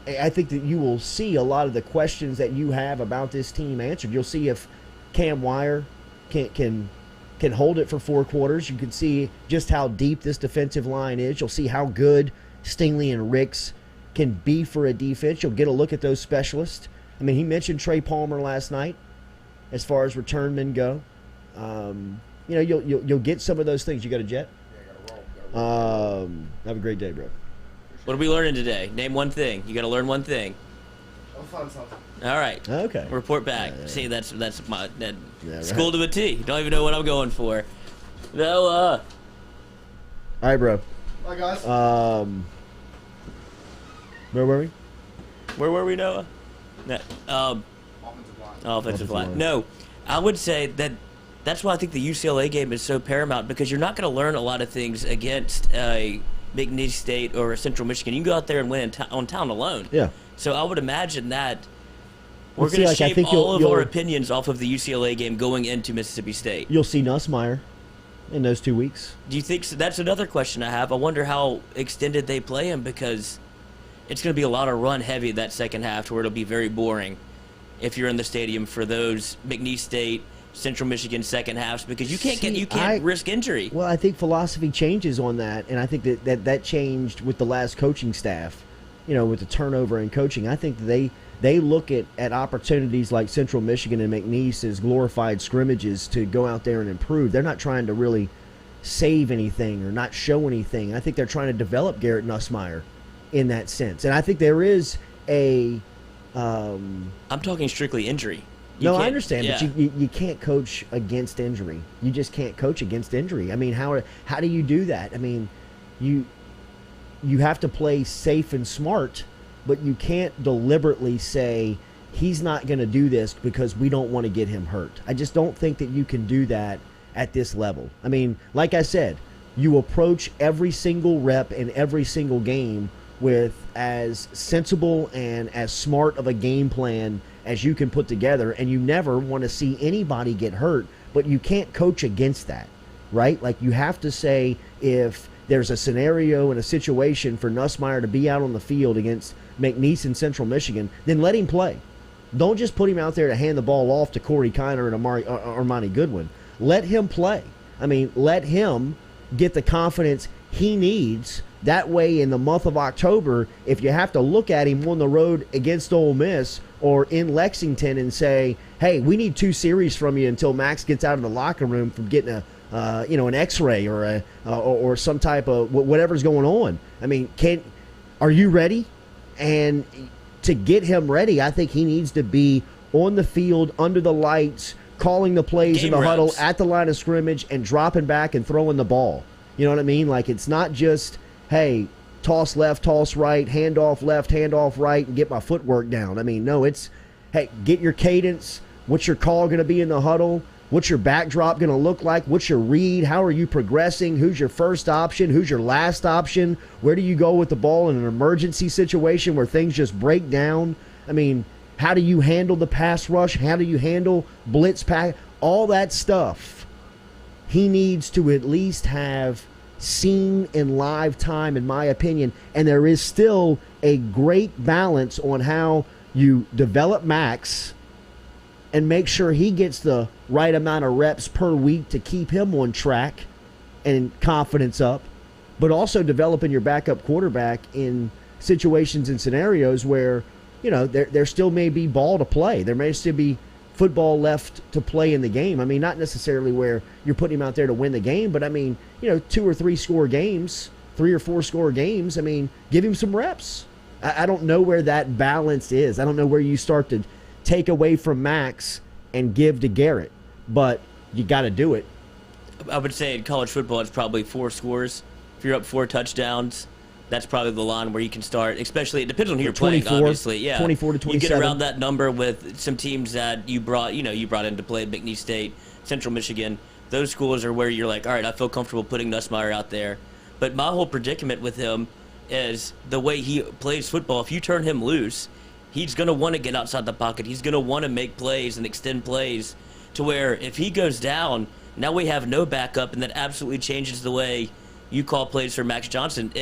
I think that you will see a lot of the questions that you have about this team answered. You'll see if Cam Wire can hold it for 4 quarters. You can see just how deep this defensive line is. You'll see how good Stingley and Ricks can be for a defense. You'll get a look at those specialists. I mean, he mentioned Trey Palmer last night. as far as return men go. You'll get some of those things. You got a jet? Yeah, gotta roll. Have a great day, bro. What are we learning today? Name one thing. You got to learn one thing. I'll find something. All right. Okay. Report back. Yeah. See, that's my right. school to a T. Don't even know what I'm going for. No. All right, bro. Bye, guys. Where were we? Where were we, Noah? No, Offensive line. offensive line. line. No, I would say that's why I think the UCLA game is so paramount, because you're not going to learn a lot of things against a McNeese State or Central Michigan. You can go out there and win on town alone. Yeah. So I would imagine that we're Well, see, going to like, I shape think all of you'll- our opinions off of the UCLA game going into Mississippi State. You'll see Nussmeier in those 2 weeks. Do you think so? That's another question I have. I wonder how extended they play him, because it's going to be a lot of run heavy that second half, to where it'll be very boring if you're in the stadium for those McNeese State, Central Michigan second halves, because you can't risk injury. Well, I think philosophy changes on that, and I think that changed with the last coaching staff. With the turnover in coaching, I think they look at opportunities like Central Michigan and McNeese as glorified scrimmages to go out there and improve. They're not trying to really save anything or not show anything. I think they're trying to develop Garrett Nussmeier in that sense, and I think there is a. I'm talking strictly injury. No, I understand, yeah. but you can't coach against injury. You just can't coach against injury. I mean, how do you do that? I mean, you have to play safe and smart, but you can't deliberately say he's not going to do this because we don't want to get him hurt. I just don't think that you can do that at this level. I mean, like I said, you approach every single rep and every single game with as sensible and as smart of a game plan as you can put together, and you never want to see anybody get hurt, but you can't coach against that, right? Like, you have to say, if there's a scenario and a situation for Nussmeier to be out on the field against McNeese and Central Michigan, then let him play. Don't just put him out there to hand the ball off to Corey Kiner and Armani Goodwin. Let him play. I mean, let him get the confidence he needs. That way, in the month of October, if you have to look at him on the road against Ole Miss or in Lexington and say, hey, we need 2 series from you until Max gets out of the locker room from getting an X-ray or some type of whatever's going on. I mean, are you ready? And to get him ready, I think he needs to be on the field under the lights, calling the plays in the huddle at the line of scrimmage and dropping back and throwing the ball. You know what I mean? Like, it's not just, hey, toss left, toss right, hand off left, hand off right, and get my footwork down. I mean, no, it's, hey, get your cadence. What's your call going to be in the huddle? What's your backdrop going to look like? What's your read? How are you progressing? Who's your first option? Who's your last option? Where do you go with the ball in an emergency situation where things just break down? I mean, how do you handle the pass rush? How do you handle blitz pack? All that stuff he needs to at least have seen in live time, in my opinion. And there is still a great balance on how you develop Max and make sure he gets the right amount of reps per week to keep him on track and confidence up, but also developing your backup quarterback in situations and scenarios where, there still may be ball to play. There may still be football left to play in the game. I mean, not necessarily where you're putting him out there to win the game, but I mean, 2 or 3 score games, 3 or 4 score games. I mean, give him some reps. I don't know where that balance is. I don't know where you start to take away from Max and give to Garrett, but you got to do it. I would say in college football, it's probably 4 scores. If you're up 4 touchdowns, that's probably the line where you can start. Especially, it depends on who you're playing, obviously. Yeah, 24 to 27. You get around that number with some teams that you brought into play, McNeese State, Central Michigan. Those schools are where you're like, all right, I feel comfortable putting Nussmeier out there. But my whole predicament with him is the way he plays football. If you turn him loose, he's going to want to get outside the pocket. He's going to want to make plays and extend plays to where if he goes down, now we have no backup, and that absolutely changes the way you call plays for Max Johnson.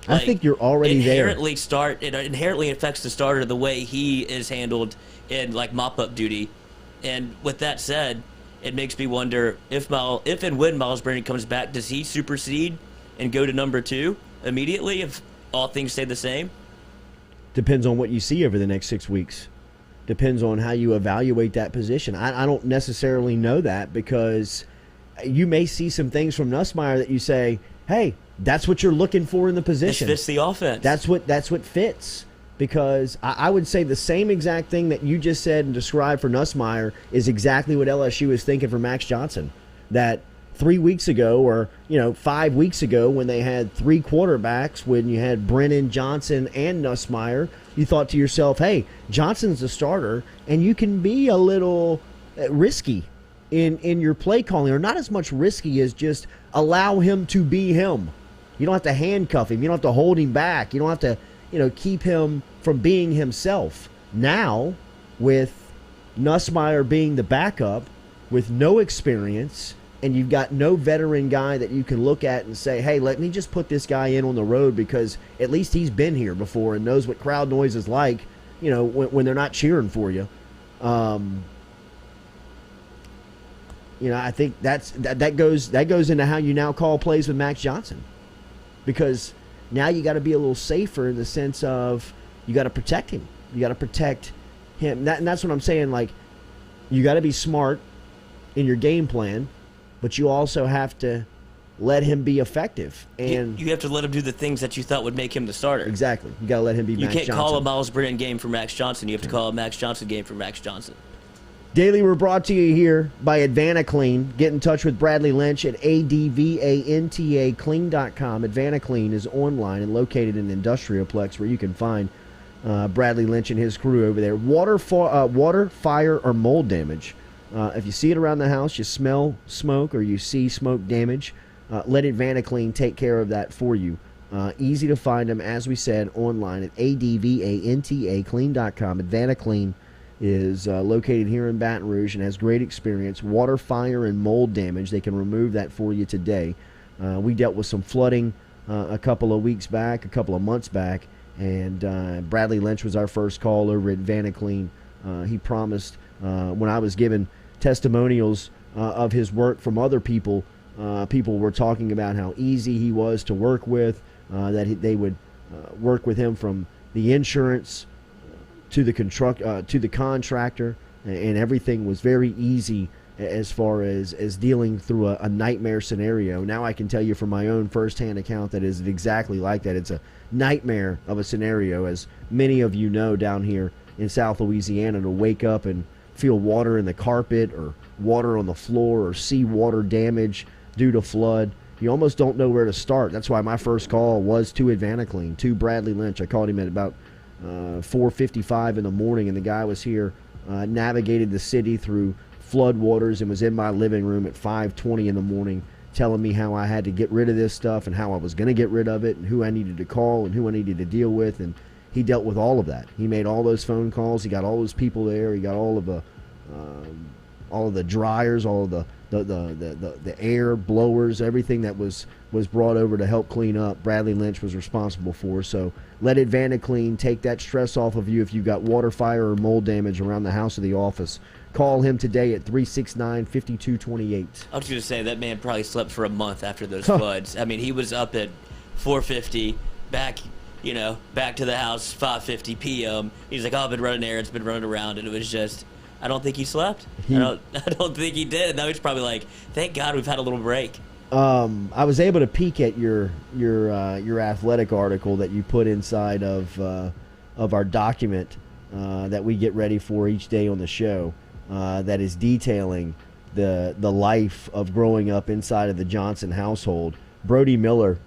I think you're already there. It inherently affects the starter the way he is handled in mop-up duty. And with that said, it makes me wonder if and when Miles Brennan comes back, does he supersede and go to number 2 immediately if all things stay the same? Depends on what you see over the next 6 weeks. Depends on how you evaluate that position. I don't necessarily know that, because you may see some things from Nussmeier that you say, hey, that's what you're looking for in the position. This fits the offense. That's what fits. Because I would say the same exact thing that you just said and described for Nussmeier is exactly what LSU is thinking for Max Johnson. That 3 weeks ago, or 5 weeks ago, when they had three quarterbacks, when you had Brennan, Johnson, and Nussmeier, you thought to yourself, hey, Johnson's the starter, and you can be a little risky in your play calling, or not as much risky as just allow him to be him. You don't have to handcuff him. You don't have to hold him back. You don't have to keep him from being himself. Now, with Nussmeier being the backup, with no experience, and you've got no veteran guy that you can look at and say, hey, let me just put this guy in on the road, because at least he's been here before and knows what crowd noise is like, when they're not cheering for you. I think that goes into how you now call plays with Max Johnson, because now you got to be a little safer in the sense of you got to protect him. You got to protect him. And that's what I'm saying. Like, you got to be smart in your game plan, but you also have to let him be effective. And you have to let him do the things that you thought would make him the starter. Exactly. You got to let him be Max Johnson. You can't call a Miles Brennan game for Max Johnson. You have to call a Max Johnson game for Max Johnson. Daily, we're brought to you here by AdvantaClean. Get in touch with Bradley Lynch at advantaclean.com. AdvantaClean is online and located in Industrialplex, where you can find Bradley Lynch and his crew over there. Water, fire, or mold damage. If you see it around the house, you smell smoke, or you see smoke damage, let AdvantaClean take care of that for you. Easy to find them, as we said, online at advantaclean.com. AdvantaClean is located here in Baton Rouge and has great experience. Water, fire, and mold damage, they can remove that for you today. We dealt with some flooding a couple of months back, and Bradley Lynch was our first call over at AdvantaClean. He promised, when I was given testimonials of his work from other people, people were talking about how easy he was to work with, that they would work with him from the insurance to the contractor, and everything was very easy as far as dealing through a nightmare scenario. Now I can tell you from my own firsthand account that is exactly like that. It's a nightmare of a scenario, as many of you know, down here in South Louisiana, to wake up and feel water in the carpet, or water on the floor, or see water damage due to flood. You almost don't know where to start. That's why my first call was to AdvantaClean, to Bradley Lynch. I called him at about 4:55 in the morning, and the guy was here, navigated the city through flood waters, and was in my living room at 5:20 in the morning telling me how I had to get rid of this stuff, and how I was going to get rid of it, and who I needed to call, and who I needed to deal with. And he dealt with all of that. He made all those phone calls. He got all those people there. He got all of the dryers, all of the air blowers, everything that was brought over to help clean up, Bradley Lynch was responsible for. So let AdvantaClean take that stress off of you if you've got water, fire, or mold damage around the house or the office. Call him today at 369-5228. I was going to say, that man probably slept for a month after those floods. I mean, he was up at 4:50, back to the house 5:50 p.m. He's like, I've been running errands, been running around, and it was just, I don't think he slept. I don't think he did. And now he's probably like, thank God we've had a little break. I was able to peek at your athletic article that you put inside of our document that we get ready for each day on the show, that is detailing the life of growing up inside of the Johnson household. Brody Miller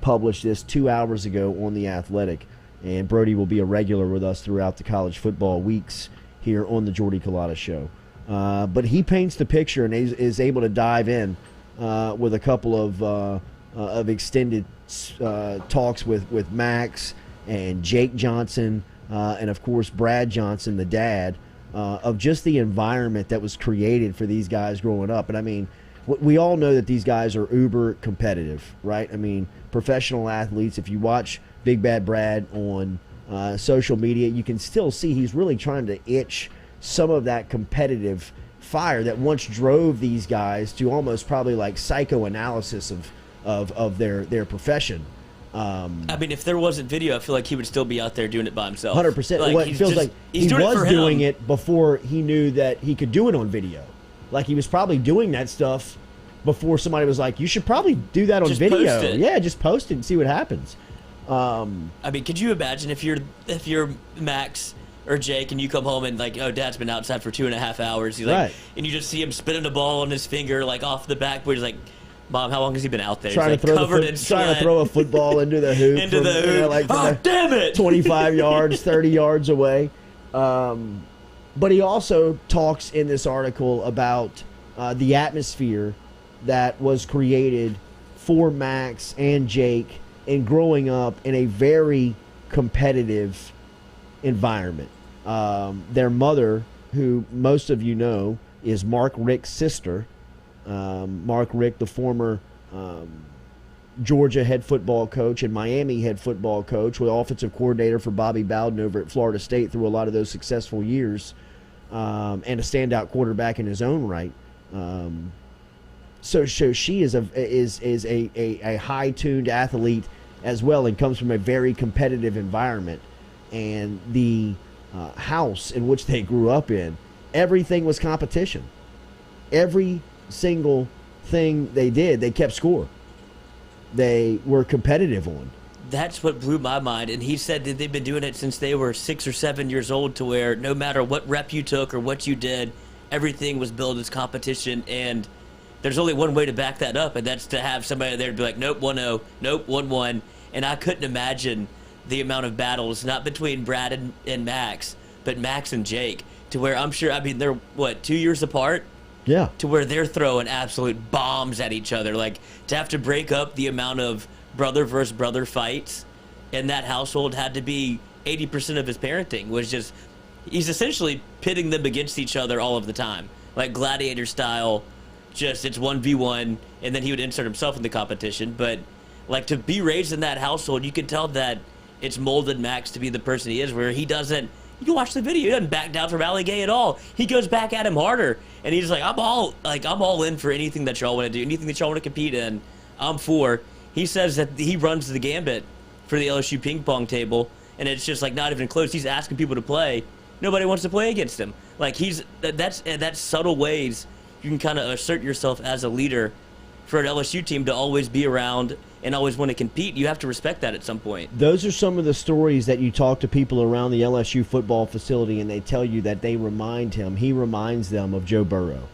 published this 2 hours ago on The Athletic, and Brody will be a regular with us throughout the college football weeks here on the Jordy Culotta Show. But he paints the picture and is able to dive in with a couple of extended talks with Max and Jake Johnson, and of course Brad Johnson, the dad, of just the environment that was created for these guys growing up. And I mean, we all know that these guys are uber competitive, right? I mean, professional athletes. If you watch Big Bad Brad on social media, you can still see he's really trying to itch some of that competitive fire that once drove these guys to almost probably like psychoanalysis of their profession. I mean, if there wasn't video, I feel like he would still be out there doing it by himself. 100%. Like, What it feels like he was doing it before he knew that he could do it on video. Like he was probably doing that stuff before somebody was like, "You should probably do that on video." Post it. Yeah, just post it and see what happens. I mean, could you imagine if you're Max or Jake and you come home and like, oh, Dad's been outside for 2.5 hours. He's like, Right. and you just see him spinning the ball on his finger like off the backboard. He's like, Mom, how long has he been out there? Trying He's to like, throw covered in sweat. trying to throw a football into the hoop. Into the hoop. Like oh, damn it! 25 yards, 30 yards away. But he also talks in this article about the atmosphere that was created for Max and Jake in growing up in a very competitive environment. Their mother, who most of you know, is Mark Richt's sister. Mark Richt, the former Georgia head football coach and Miami head football coach, with offensive coordinator for Bobby Bowden over at Florida State through a lot of those successful years, and a standout quarterback in his own right. So she is a high-tuned athlete as well, and comes from a very competitive environment. And the house in which they grew up in, everything was competition. Every single thing they did, they kept score. They were competitive on. That's what blew my mind. And he said that they've been doing it since they were 6 or 7 years old, to where no matter what rep you took or what you did, everything was billed as competition. And there's only one way to back that up, and that's to have somebody there to be like, nope, 1-0, nope, 1-1. And I couldn't imagine the amount of battles, not between Brad and Max, but Max and Jake, to where I'm sure, I mean, they're, 2 years apart? Yeah. To where they're throwing absolute bombs at each other. Like, to have to break up the amount of brother versus brother fights in that household had to be 80% of his parenting. Was just, he's essentially pitting them against each other all of the time. Like gladiator style, just it's 1v1, and then he would insert himself in the competition. But, like, to be raised in that household, you can tell that it's molded Max to be the person he is, where he doesn't, you can watch the video, he doesn't back down from Ali Gay at all. He goes back at him harder, and he's like, I'm all in for anything that y'all want to do, anything that y'all want to compete in, I'm for. He says that he runs the gambit for the LSU ping pong table, and it's just like not even close. He's asking people to play. Nobody wants to play against him. Like, that's subtle ways you can kind of assert yourself as a leader for an LSU team to always be around and always want to compete. You have to respect that at some point. Those are some of the stories that you talk to people around the LSU football facility, and they tell you that he reminds them of Joe Burrow.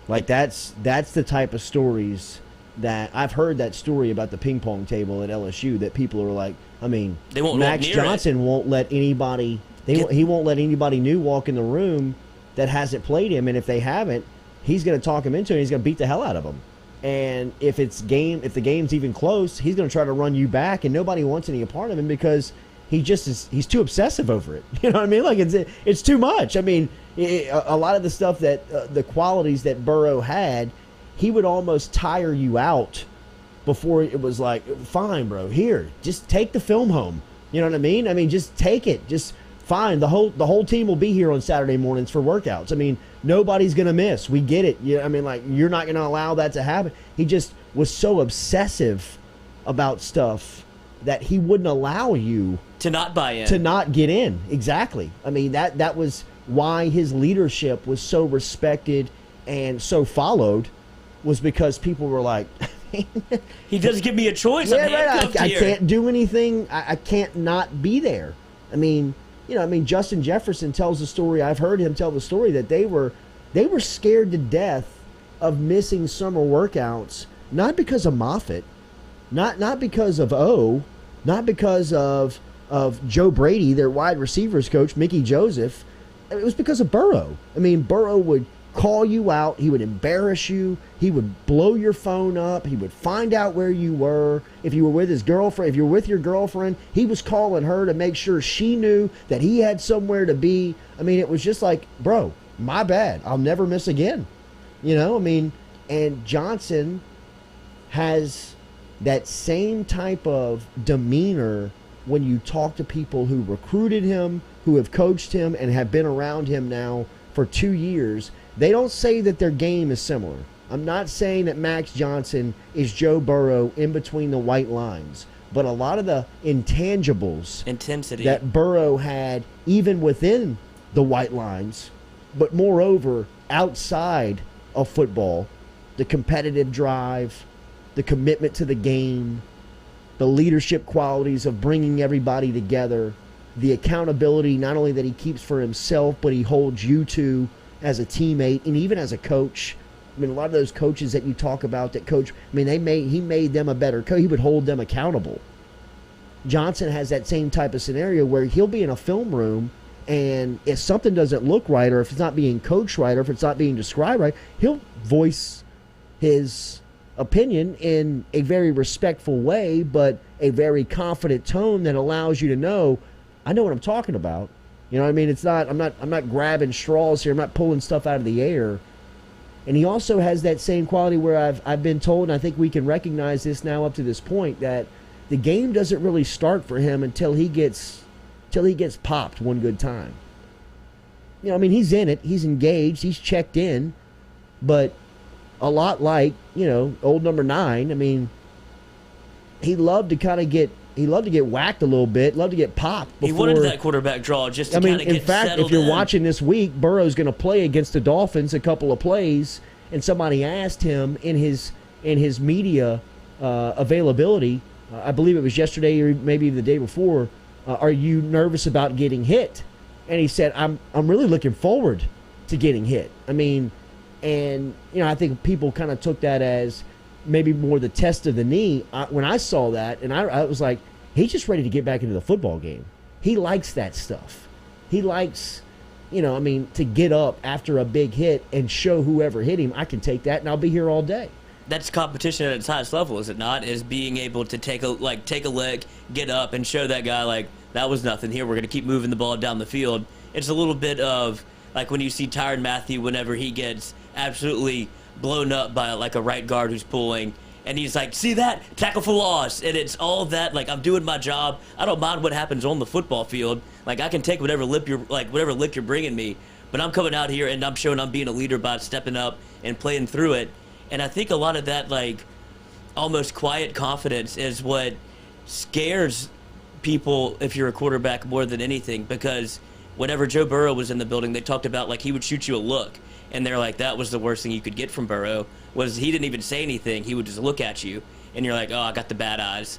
Like, that's the type of stories that I've heard. That story about the ping pong table at LSU, that people are like, I mean, they won't Max Johnson won't let anybody, he won't let anybody new walk in the room that hasn't played him, and if they haven't, he's going to talk him into it, and he's going to beat the hell out of them. And if the game's even close, he's going to try to run you back, and nobody wants any part of him because he's too obsessive over it. You know what I mean? Like, it's too much. I mean, a lot of the stuff that the qualities that Burrow had, he would almost tire you out before it was like, fine, bro, here, just take the film home. You know what I mean? I mean, just take it. Just fine. The whole team will be here on Saturday mornings for workouts. I mean, nobody's going to miss. We get it. I mean, like, you're not going to allow that to happen. He just was so obsessive about stuff that he wouldn't allow you to not buy in, to not get in. Exactly. I mean, that was why his leadership was so respected and so followed, was because people were like, he doesn't give me a choice. Yeah, right. I can't do anything. I can't not be there. I mean, Justin Jefferson tells the story. I've heard him tell the story that they were scared to death of missing summer workouts, not because of Moffitt, not because of not because of Joe Brady, their wide receivers coach, Mickey Joseph. It was because of Burrow. I mean, Burrow would call you out. He would embarrass you. He would blow your phone up. He would find out where you were. If you were with his girlfriend, if you were with your girlfriend, he was calling her to make sure she knew that he had somewhere to be. I mean, it was just like, bro, my bad. I'll never miss again. I mean, and Johnson has that same type of demeanor when you talk to people who recruited him, who have coached him, and have been around him now for 2 years. They don't say that their game is similar. I'm not saying that Max Johnson is Joe Burrow in between the white lines. but a lot of the intangibles, intensity that Burrow had, even within the white lines, but moreover outside of football, the competitive drive, the commitment to the game, the leadership qualities of bringing everybody together, the accountability not only that he keeps for himself, but he holds you to as a teammate and even as a coach. I mean, a lot of those coaches that you talk about that coach, I mean, he made them a better coach. He would hold them accountable. Johnson has that same type of scenario where he'll be in a film room, and if something doesn't look right, or if it's not being coached right, or if it's not being described right, he'll voice his opinion in a very respectful way, but a very confident tone that allows you to know, I know what I'm talking about. You know what I mean? It's not, I'm not grabbing straws here. I'm not pulling stuff out of the air. And he also has that same quality where I've been told, and I think we can recognize this now up to this point, that the game doesn't really start for him until he gets popped one good time. You know, I mean, he's in it, he's engaged, he's checked in, but a lot like, you know, old number 9, I mean, he loved to get whacked a little bit, loved to get popped before. He wanted that quarterback draw just to kind of get in fact, settled if you're in. watching this week, Burrow's going to play against the Dolphins a couple of plays, and somebody asked him in his media availability, I believe it was yesterday or maybe the day before, are you nervous about getting hit? And he said, I'm really looking forward to getting hit. I mean, and you know, I think people kind of took that as maybe more the test of the knee. When I saw that, and I was like, he's just ready to get back into the football game. He likes that stuff. He likes, you know, I mean, to get up after a big hit and show whoever hit him, I can take that and I'll be here all day. That's competition at its highest level, is it not? Is being able to take a lick, get up, and show that guy, like, that was nothing. Here, we're going to keep moving the ball down the field. It's a little bit of, like, when you see Tyrann Mathieu whenever he gets absolutely blown up by, like, a right guard who's pulling, and he's like, see that? Tackle for loss. And it's all that, like, I'm doing my job. I don't mind what happens on the football field. Like, I can take whatever lick you're bringing me, but I'm coming out here and I'm showing I'm being a leader by stepping up and playing through it. And I think a lot of that, like, almost quiet confidence is what scares people if you're a quarterback more than anything, because whenever Joe Burrow was in the building, they talked about, like, he would shoot you a look, and they're like, that was the worst thing you could get from Burrow, was he didn't even say anything. He would just look at you, and you're like, oh, I got the bad eyes.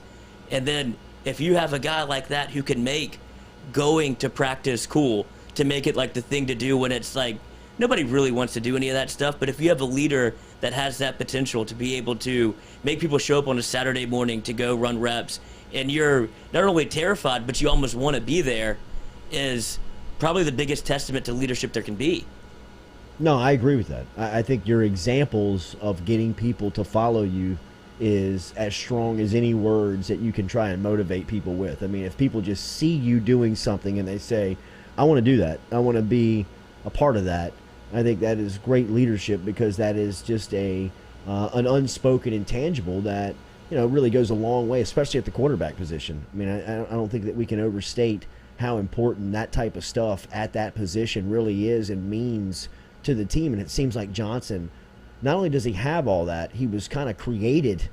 And then if you have a guy like that who can make going to practice cool, to make it, like, the thing to do when it's, like, nobody really wants to do any of that stuff, but if you have a leader that has that potential to be able to make people show up on a Saturday morning to go run reps, and you're not only terrified, but you almost want to be there, is probably the biggest testament to leadership there can be. No, I agree with that. I think your examples of getting people to follow you is as strong as any words that you can try and motivate people with. I mean, if people just see you doing something and they say, I want to do that, I want to be a part of that, I think that is great leadership, because that is just an unspoken intangible that, you know, really goes a long way, especially at the quarterback position. I mean, I don't think that we can overstate how important that type of stuff at that position really is and means to the team. And it seems like Johnson, not only does he have all that, he was kind of created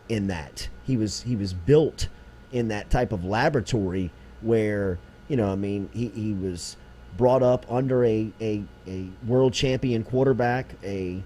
in that. He was built in that type of laboratory where, you know, I mean, he was brought up under a world champion quarterback, a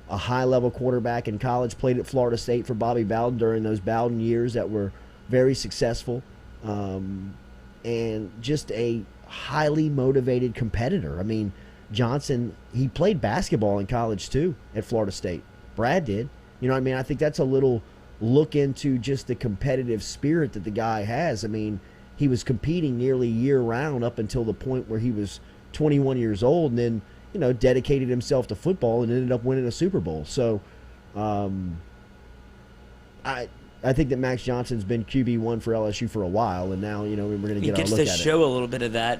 high-level quarterback in college, played at Florida State for Bobby Bowden during those Bowden years that were very successful, and just a highly motivated competitor. I mean, Johnson, he played basketball in college too at Florida State. Brad did. You know what I mean? I think that's a little look into just the competitive spirit that the guy has. I mean, he was competing nearly year-round up until the point where he was 21 years old, and then, you know, dedicated himself to football and ended up winning a Super Bowl. So I think that Max Johnson's been QB1 for LSU for a while, and now, you know, we're going to get our look at it. He gets to show a little bit of that,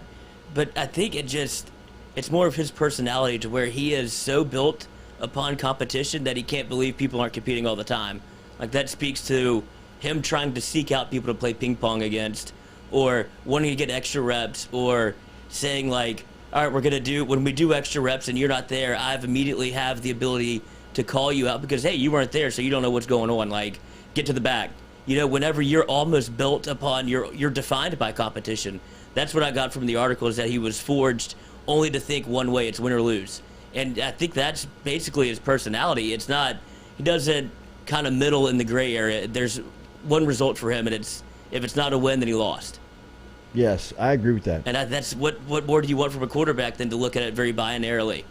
but I think it's more of his personality, to where he is so built upon competition that he can't believe people aren't competing all the time. Like, that speaks to him trying to seek out people to play ping pong against, or wanting to get extra reps, or saying, like, all right, we're going to do, when we do extra reps and you're not there, I've immediately have the ability to call you out because, hey, you weren't there, so you don't know what's going on. Like, get to the back. whenever you're almost built upon, you're defined by competition. That's what I got from the article, is that he was forged only to think one way, it's win or lose. And I think that's basically his personality. It's not, he doesn't kind of middle in the gray area. There's one result for him, and if it's not a win, then he lost. Yes, I agree with that. And that's what more do you want from a quarterback than to look at it very binarily?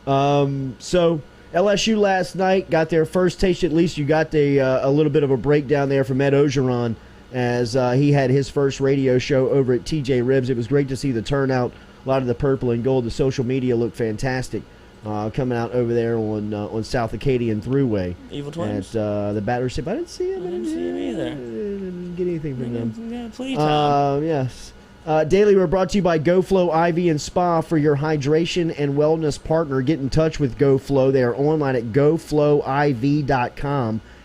So LSU last night got their first taste. At least you got a little bit of a breakdown there from Ed Ogeron as he had his first radio show over at TJ Ribs. It was great to see the turnout. A lot of the purple and gold. The social media looked fantastic coming out over there on South Acadian Thruway. Evil Twins? At the Baton Rouge. I didn't see him. I didn't see him either. Didn't get anything from them. Yeah, please, Tom. Yes. Daily, we're brought to you by GoFlow IV and Spa for your hydration and wellness partner. Get in touch with GoFlow. They are online at goflowiv.com.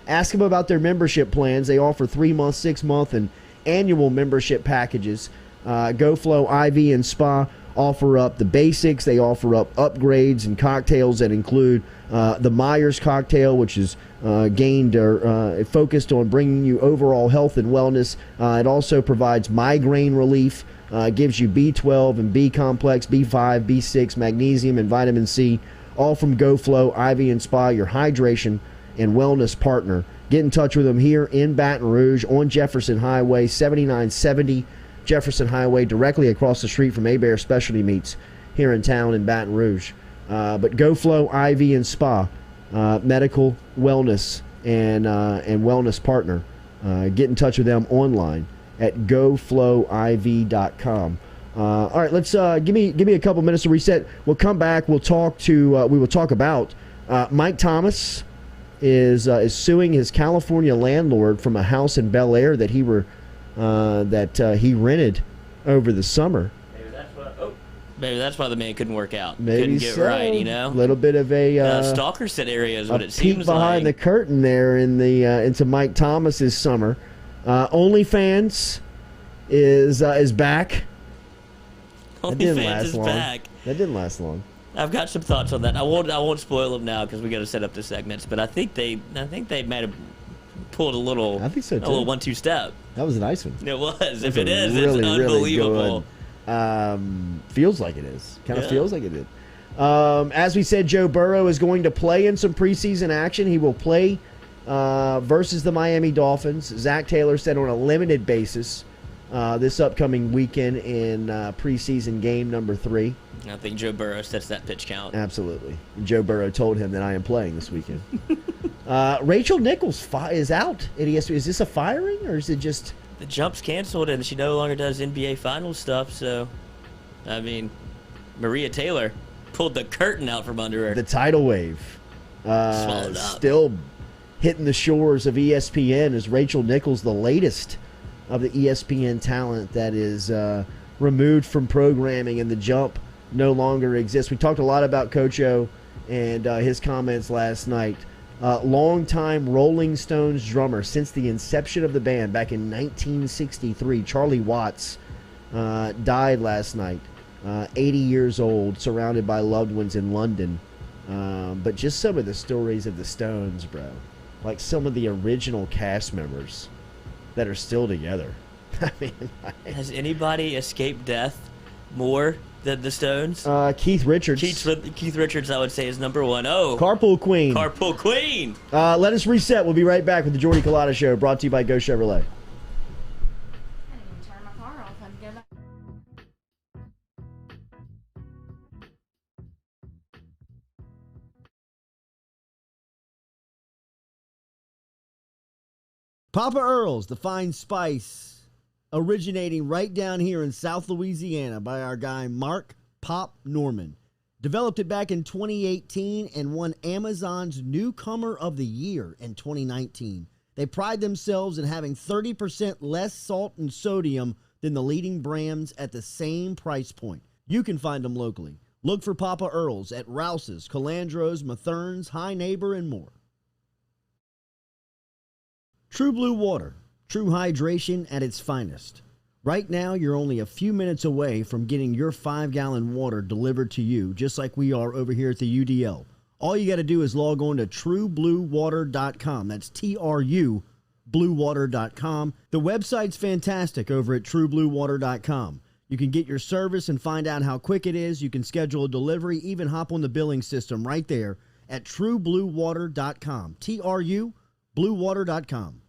Ask them about their membership plans. They offer 3-month, 6-month, and annual membership packages. GoFlow IV and Spa offer up the basics. They offer up upgrades and cocktails that include the Myers cocktail, which is focused on bringing you overall health and wellness. It also provides migraine relief, gives you B12 and B complex, B5, B6, magnesium, and vitamin C, all from GoFlow IV and Spa, your hydration and wellness partner. Get in touch with them here in Baton Rouge on Jefferson Highway, 7970 Jefferson Highway, directly across the street from Abear Specialty Meats here in town in Baton Rouge. But GoFlow IV and Spa, medical wellness and wellness partner. Get in touch with them online at goflowiv.com. All right, let's give me a couple minutes to reset. We'll come back. We'll talk about Mike Thomas is suing his California landlord from a house in Bel Air that he rented over the summer. Maybe that's why the man couldn't work out. Maybe couldn't get so. right, A little bit of a stalker set area is what it peek seems behind like. the curtain there into Mike Thomas's summer. OnlyFans is back. OnlyFans is back. That didn't last long. I've got some thoughts on that. I won't spoil them now because we got to set up the segments. But I think they might have pulled a little. I think so too. A little 1-2 step. That was a nice one. It was. That's If it is, really, it's unbelievable. Really good. Feels like it is. Kind of feels like it did. As we said, Joe Burrow is going to play in some preseason action. He will play versus the Miami Dolphins. Zach Taylor said on a limited basis this upcoming weekend in preseason game number 3. I think Joe Burrow sets that pitch count. Absolutely. Joe Burrow told him that I am playing this weekend. Rachel Nichols is out at ESPN. Is this a firing or is it just... The jump's canceled and she no longer does NBA Finals stuff, so, I mean, Maria Taylor pulled the curtain out from under her. The tidal wave. Swallowed up. Still hitting the shores of ESPN is Rachel Nichols, the latest of the ESPN talent that is removed from programming, and the jump no longer exists. We talked a lot about Coach O and his comments last night. Longtime Rolling Stones drummer since the inception of the band back in 1963, Charlie Watts, died last night, 80 years old, surrounded by loved ones in London. But just some of the stories of the Stones, bro. Like some of the original cast members that are still together. I mean, has anybody escaped death more than the Stones? Keith Richards. Keith Richards, I would say, is number 1. Oh, Carpool Queen. Carpool Queen. Let us reset. We'll be right back with the Jordy Culotta Show, brought to you by Go Chevrolet. Papa Earl's, the fine spice, originating right down here in South Louisiana by our guy Mark Pop Norman. Developed it back in 2018 and won Amazon's Newcomer of the Year in 2019. They pride themselves in having 30% less salt and sodium than the leading brands at the same price point. You can find them locally. Look for Papa Earl's at Rouse's, Calandro's, Mathern's, High Neighbor, and more. True Blue Water, true hydration at its finest. Right now, you're only a few minutes away from getting your 5-gallon water delivered to you, just like we are over here at the UDL. All you got to do is log on to truebluewater.com. That's TRU truebluewater.com. The website's fantastic over at truebluewater.com. You can get your service and find out how quick it is. You can schedule a delivery, even hop on the billing system right there at truebluewater.com. TRU bluewater.com.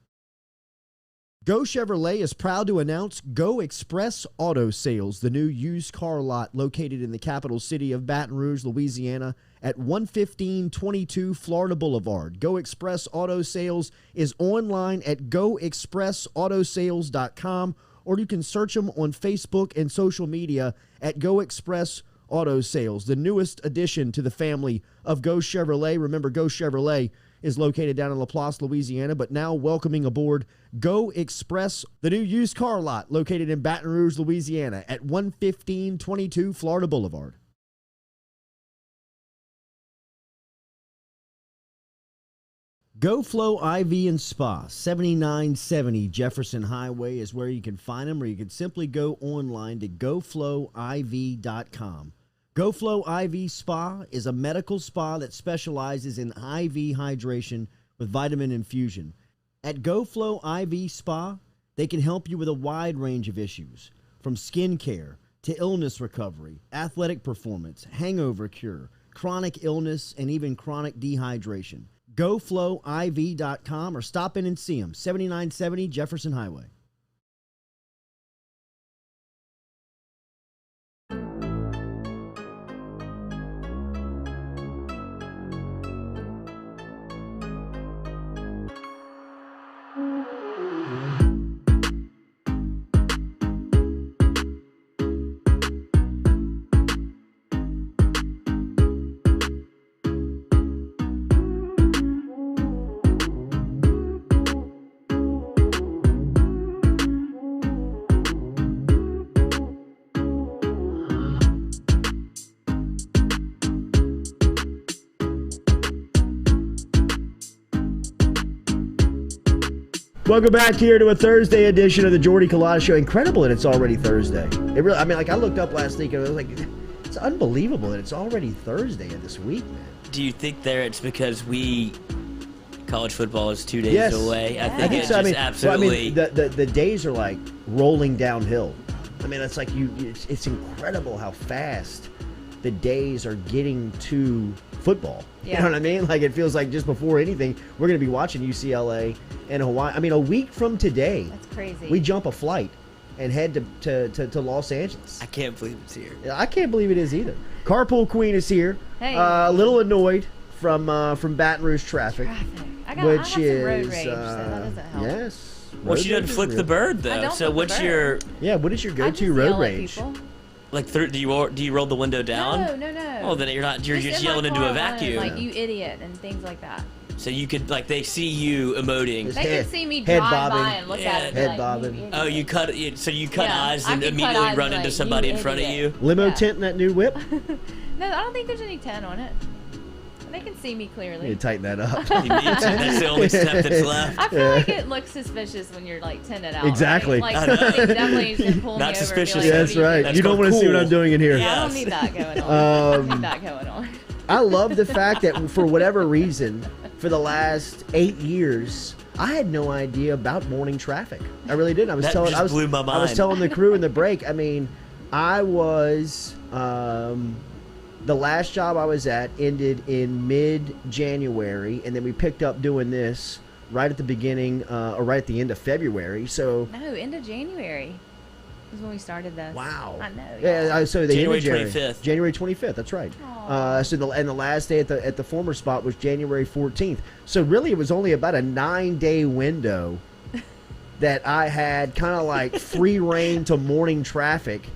Go Chevrolet is proud to announce Go Express Auto Sales, the new used car lot located in the capital city of Baton Rouge, Louisiana at 11522 Florida Boulevard. Go Express Auto Sales is online at goexpressautosales.com, or you can search them on Facebook and social media at Go Express Auto Sales, the newest addition to the family of Go Chevrolet. Remember, Go Chevrolet is located down in Laplace, Louisiana, but now welcoming aboard Go Express, the new used car lot located in Baton Rouge, Louisiana at 11522 Florida Boulevard. Go Flow IV and Spa, 7970 Jefferson Highway is where you can find them, or you can simply go online to goflowiv.com. Go Flow IV Spa is a medical spa that specializes in IV hydration with vitamin infusion. At Go Flow IV Spa, they can help you with a wide range of issues, from skin care to illness recovery, athletic performance, hangover cure, chronic illness, and even chronic dehydration. GoFlowIV.com or stop in and see them, 7970 Jefferson Highway. Welcome back here to a Thursday edition of the Jordy Culotta Show. Incredible that it's already Thursday. It really, I mean, like I looked up last week and I was like, it's unbelievable that it's already Thursday of this week, man. Do you think it's because college football is 2 days away? Yeah. I think it's so. just absolutely. The days are like rolling downhill. I mean, it's like it's incredible how fast the days are getting to football. Yeah. You know what I mean? Like, it feels like just before anything, we're going to be watching UCLA and Hawaii. I mean, a week from today, that's crazy. We jump a flight and head to Los Angeles. I can't believe it's here. I can't believe it is either. Carpool Queen is here. Hey. A little annoyed from Baton Rouge traffic. I got some road rage, so that doesn't help. Yes. Well, she doesn't flick the bird, though. I don't so flip what's the your... bird. Yeah, what is your I go-to just road yell at rage? people. Like, do you roll the window down? No. Oh, then you're just yelling into a vacuum. Like, you idiot, and things like that. So you could, like, they see you emoting. They can see me head drive bobbing. by and look at it. and be Head like, bobbing. "You Oh, you idiot." cut Yeah, eyes I and can cut immediately eyes run and into like, somebody "You in front of idiot." you. Limo Yeah. tent in that new whip? No, I don't think there's any 10 on it. They can see me You clearly. need to tighten that up. That's the only step that's left. I feel like it looks suspicious when you're like tinted out. Exactly. Right? I Like know. somebody definitely should pull Not me over. suspicious. And be Yeah, like, that's "What are right. you That's You don't called want to see what cool. I'm doing in here. doing?" I Yes. don't need that going on. I don't need that going on. I love the fact that for whatever reason, for the last 8 years, I had no idea about morning traffic. I really didn't. That just blew my I was mind. telling the crew in the break. I mean, I was the last job I was at ended in mid-January, and then we picked up doing this right at the beginning or right at the end of February. So No, end of January is when we started this. wow. I know. Yeah, so the January end of 25th. January 25th. That's right. Aw. So the last day at the former spot was January 14th. So really, it was only about a 9-day window that I had kind of like free reign to morning traffic,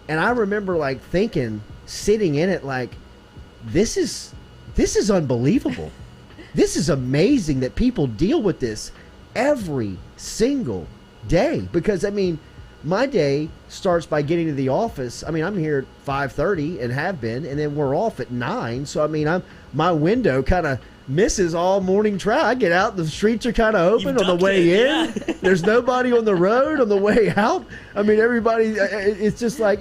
and I remember like thinking, sitting in it, like this is unbelievable. This is amazing that people deal with this every single day, because I mean, my day starts by getting to the office. I mean, I'm here at 5:30 and have been, and then we're off at 9. So I mean, my window kind of misses all morning traffic. I get out, the streets are kind of open You've on the ducked way it, in. yeah. There's nobody on the road on the way out. I mean, everybody, it's just like,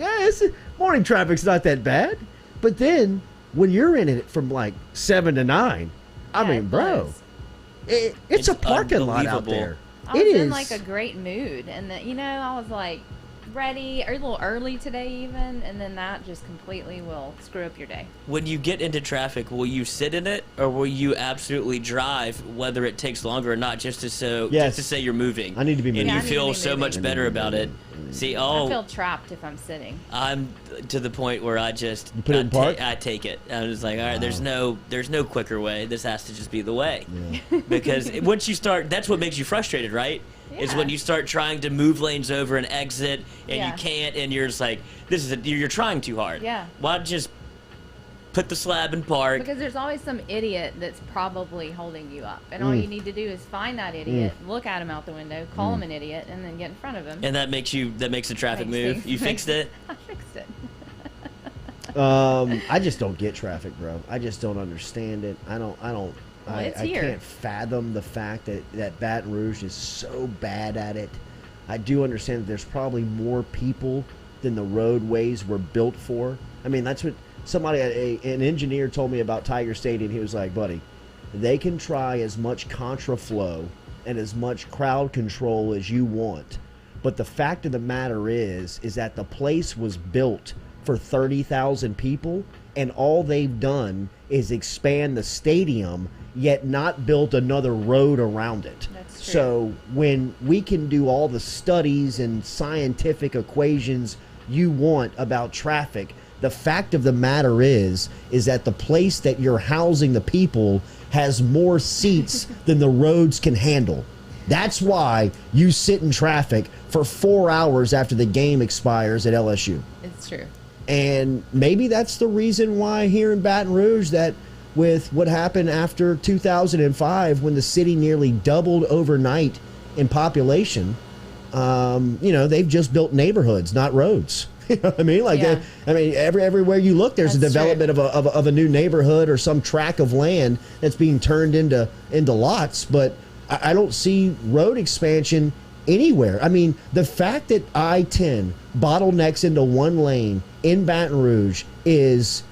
morning traffic's not that bad. But then when you're in it from like 7 to 9, I Yeah, mean, it bro, blows. it's a parking lot out unbelievable. there. I was It in is. like a great mood, and then I was like ready, or a little early today even, and then that just completely will screw up your day. When you get into traffic, will you sit in it, or will you absolutely drive, whether it takes longer or not, just to say you're moving? I need to be moving. And Yeah, you I need to feel be so moving. much better about it. See, I feel trapped if I'm sitting. I'm to the point where I just You put it in park? I take it. I'm just like, all right, there's no quicker way. This has to just be the way. Yeah. Because once you start, that's what makes you frustrated, right? Is when Yeah. you start trying to move lanes over and exit, and Yeah. you can't, and you're just like, you're trying too hard. Yeah. Why not just put the slab in park? Because there's always some idiot that's probably holding you up, and all you need to do is find that idiot, look at him out the window, call him an idiot, and then get in front of him. And that makes the traffic move. Makes You fixed it. I fixed it. I just don't get traffic, bro. I just don't understand it. It's I here. can't fathom the fact that Baton Rouge is so bad at it. I do understand that there's probably more people than the roadways were built for. I mean, that's what an engineer told me about Tiger Stadium. He was like, buddy, they can try as much contraflow and as much crowd control as you want. But the fact of the matter is that the place was built for 30,000 people, and all they've done is expand the stadium, yet not built another road around it. That's true. So when we can do all the studies and scientific equations you want about traffic, the fact of the matter is that the place that you're housing the people has more seats than the roads can handle. That's why you sit in traffic for 4 hours after the game expires at LSU. It's true. And maybe that's the reason why here in Baton Rouge, that with what happened after 2005, when the city nearly doubled overnight in population, they've just built neighborhoods, not roads. You know what I mean? Like, Yeah. everywhere you look, there's That's a development of a new neighborhood or some tract of land that's being turned into lots. But I don't see road expansion anywhere. I mean, the fact that I-10 bottlenecks into one lane in Baton Rouge is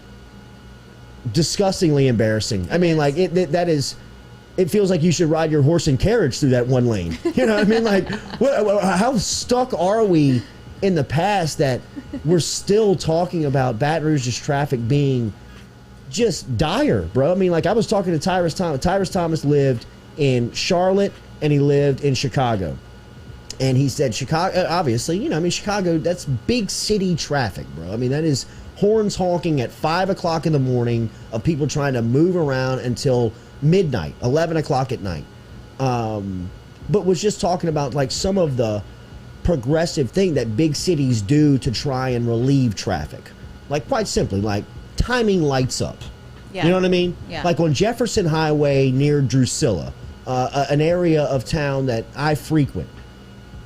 disgustingly embarrassing. I mean, like, that is... It feels like you should ride your horse and carriage through that one lane. You know what I mean? Like, how stuck are we in the past that we're still talking about Baton Rouge's traffic being just dire, bro? I mean, like, I was talking to Tyrus Thomas. Tyrus Thomas lived in Charlotte, and he lived in Chicago. And he said Chicago, obviously, Chicago, that's big city traffic, bro. I mean, that is horns honking at 5 o'clock in the morning of people trying to move around until midnight, 11 o'clock at night. But was just talking about, like, some of the progressive thing that big cities do to try and relieve traffic. Like, quite simply, like timing lights up. Yeah. You know what I mean? Yeah. Like on Jefferson Highway near Drusilla, an area of town that I frequent.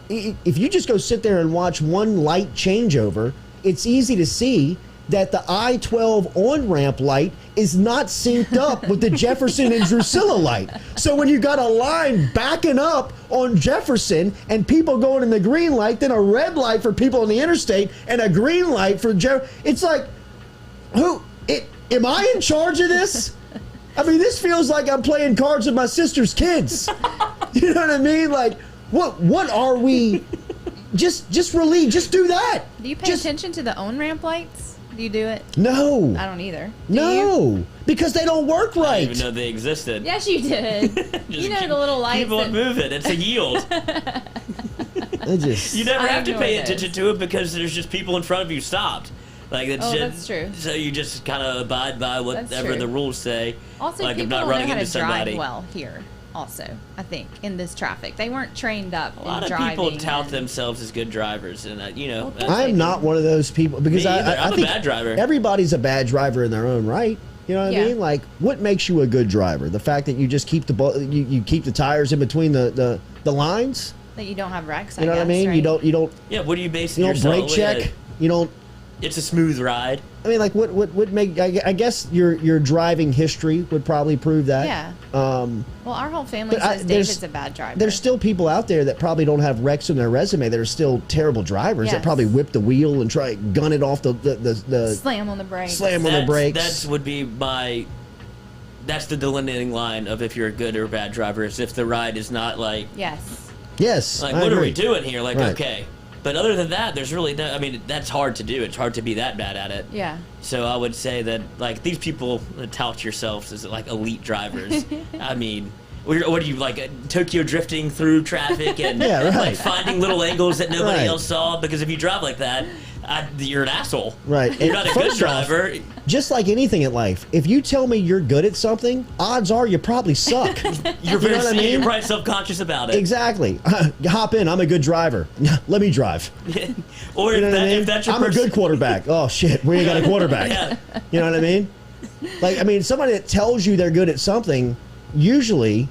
If you just go sit there and watch one light changeover, it's easy to see that the I-12 on-ramp light is not synced up with the Jefferson and Drusilla light. So when you got a line backing up on Jefferson and people going in the green light, then a red light for people on the interstate and a green light for it's like, am I in charge of this? I mean, this feels like I'm playing cards with my sister's kids. You know what I mean? Like, what are we? Just relieve. Just do that. Do you pay attention to the on-ramp lights? Do you do it? No. I don't either. Do No, you? because they don't work right. I didn't even know they existed. Yes, you did. You know the little lights. Keep on moving. It's a yield. You You never I have to ignore pay those. attention to it because there's just people in front of you stopped. Like that's true. So you just kind of abide by whatever true. the rules say. Also, like people I'm not don't running know how into to somebody. drive well here. Also, I think in this traffic, they weren't trained up. A lot in of people driving tout and- themselves as good drivers, and that's- I am not one of those people because Me either. I I'm a think bad driver. everybody's a bad driver in their own right. You know what Yeah. I mean? Like, what makes you a good driver? The fact that you just keep you keep the tires in between the lines. That you don't have wrecks. You know what I guess, mean? right? You don't Yeah, what do you base you your don't brake check. You don't. It's a smooth ride. I mean, like, what would make? I guess your driving history would probably prove that. Yeah. Well, our whole family but says there's- David's a bad driver. There's still people out there that probably don't have wrecks on their resume that are still terrible drivers that Yes. probably whip the wheel and try to gun it off the slam on the brakes. slam on the brakes. That's would be that's the delineating line of if you're a good or bad driver. Is if the ride is not like Yes. Yes, Like, I what are we agree. doing here? Like, Right. okay. But other than that, there's really no, I mean, that's hard to do. It's hard to be that bad at it. Yeah. So I would say that, like, these people that tout yourselves as, like, elite drivers, I mean, what are you, like, Tokyo drifting through traffic and, Yeah, right. like, finding little angles that nobody Right. else saw? Because if you drive like that, you're an asshole. Right. You're And not a good first off, driver. just like anything in life, if you tell me you're good at something, odds are you probably suck. You're very, know what I mean? you're probably self-conscious about it. Exactly. Hop in. I'm a good driver. Let me drive. Or You know what I mean? if that's your I'm a good quarterback. Oh shit, we ain't got a quarterback. Yeah. You know what I mean? Like, I mean, somebody that tells you they're good at something usually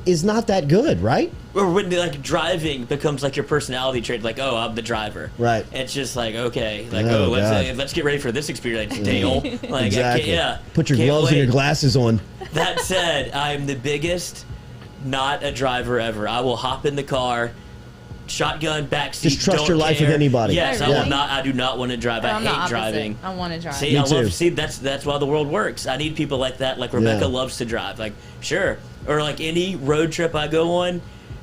is not that good, right? Or when, like, driving becomes, like, your personality trait, like, oh, I'm the driver. Right. It's just like, okay, like, Oh, God. let's get ready for this experience, Dale. Like, Exactly. Put Put your gloves and your glasses on. That said, I'm the biggest not a driver ever. I will hop in the car, shotgun, backseat. Just trust don't your life care. with anybody. Yes, Oh, I will really? not. I do not want to drive. I I'm the hate opposite. driving. I want to drive. See, Me I too. love. See, that's why the world works. I need people like that. Like Rebecca Yeah. loves to drive. Like, sure, or like any road trip I go on.